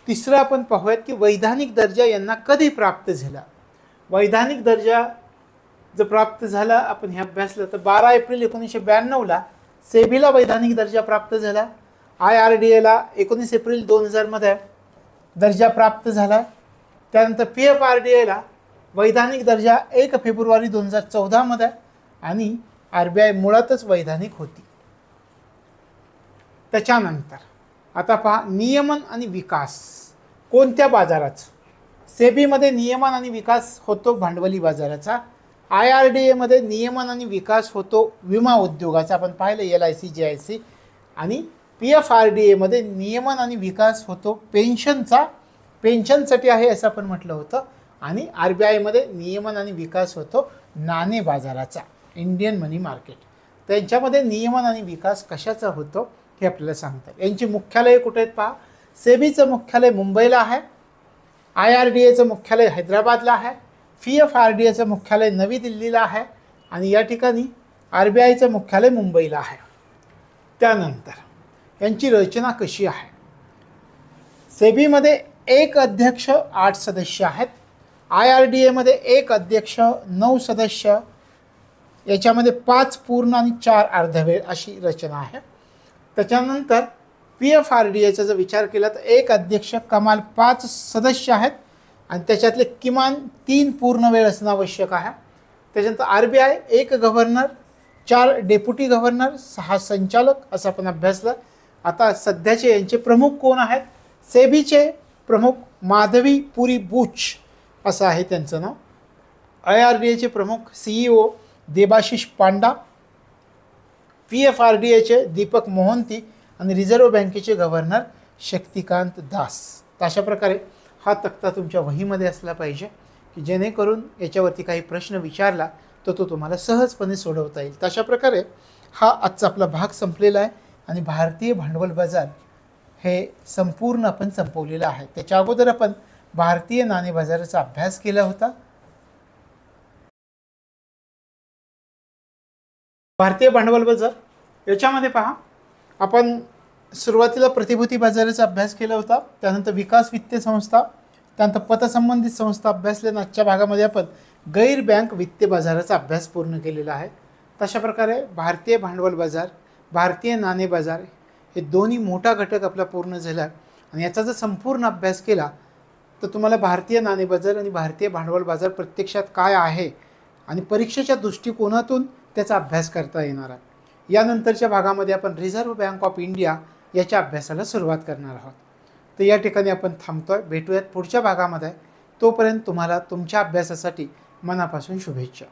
तिसरं आपण पाहूयात की वैधानिक दर्जा यांना कधी प्राप्त झाला. वैधानिक दर्जा जर प्राप्त झाला आपण हे अभ्यासलं तर 12 एप्रिल 1992ला सेबीला वैधानिक दर्जा प्राप्त झाला. IRDAला 19 एप्रिल 2000मध्ये दर्जा प्राप्त झाला. त्यानंतर PFRDAला वैधानिक दर्जा 1 फेब्रुवारी 2014मध्ये आणि RBI मुळातच वैधानिक होती. त्याच्यानंतर आता पहा, नियमन आणि विकास कोणत्या बाजाराचं? सेबीमध्ये नियमन आणि विकास होतो भांडवली बाजाराचा. IRDAमध्ये नियमन आणि विकास होतो विमा उद्योगाचा, आपण पाहिलं LIC GIC. आणि PFRDAमध्ये नियमन आणि विकास होतो पेन्शनचा, पेन्शनसाठी आहे असं आपण म्हटलं होतं. आणि RBIमध्ये नियमन आणि विकास होतो नाणे बाजाराचा, इंडियन मनी मार्केट. त्यांच्यामध्ये नियमन आणि विकास कशाचा होतो हे आपल्याला सांगतात. यांची मुख्यालय कुठे आहेत पहा. सेबीचं मुख्यालय मुंबईला आहे, IRDAचं मुख्यालय हैदराबादला आहे, PFRDAचं मुख्यालय नवी दिल्लीला आहे आणि या ठिकाणी RBIचं मुख्यालय मुंबईला आहे. त्यानंतर यांची रचना कशी आहे? सेबीमध्ये 1 अध्यक्ष 8 सदस्य आहेत. IRDAमध्ये 1 अध्यक्ष 9 सदस्य, याच्यामध्ये 5 पूर्ण आणि 4 अर्धवेळ अशी रचना आहे. त्याच्यानंतर PFRDAचा जर विचार केला तर 1 अध्यक्ष कमाल 5 सदस्य आहेत आणि त्याच्यातले किमान 3 पूर्ण वेळ असणं आवश्यक आहे. त्याच्यानंतर RBI 1 गव्हर्नर, 4 डेप्युटी गव्हर्नर, 6 संचालक असं आपण अभ्यासलं. आता सध्याचे यांचे प्रमुख कोण आहेत? सेबीचे प्रमुख माधवी पुरी बुच असं आहे त्यांचं नाव. IRDAचे प्रमुख CEO देबाशिष पांडा, PFRDAचे दीपक मोहंती आणि रिझर्व्ह बँकेचे गव्हर्नर शक्तिकांत दास. तर अशा प्रकारे हा तक्ता तुमच्या वहीमध्ये असला पाहिजे की जेणेकरून याच्यावरती काही प्रश्न विचारला तर तो तुम्हाला सहजपणे सोडवता येईल. तर अशा प्रकारे हा आजचा आपला भाग संपलेला आहे आणि भारतीय भांडवल बाजार हे संपूर्ण आपण संपवलेलं आहे. त्याच्या अगोदर आपण भारतीय नाणे बाजाराचा अभ्यास केला होता. भारतीय भांडवल बाजार याच्यामध्ये पहा, आपण सुरुवातीला प्रतिभूती बाजाराचा अभ्यास केला होता, त्यानंतर विकास वित्तीय संस्था, त्यानंतर पतसंबंधित संस्था अभ्यासल्या. आजच्या भागामध्ये आपण गैर बँक वित्तीय बाजाराचा अभ्यास पूर्ण केलेला आहे. तशा प्रकारे भारतीय भांडवल बाजार, भारतीय नाणे बाजार हे दोन्ही मोठा घटक आपला पूर्ण झाला आणि याचा जर संपूर्ण अभ्यास केला तर तुम्हाला भारतीय नाणे बाजार आणि भारतीय भांडवल बाजार प्रत्यक्षात काय आहे आणि परीक्षेच्या दृष्टिकोनातून त्याचा अभ्यास करता येणार आहे. यानंतरच्या भागामध्ये आपण रिझर्व्ह बँक ऑफ इंडिया याच्या अभ्यासाला सुरुवात करणार आहोत. तर या ठिकाणी आपण थांबतोय. भेटूयात पुढच्या भागामध्ये. तोपर्यंत तुम्हाला तुमच्या अभ्यासासाठी मनापासून शुभेच्छा.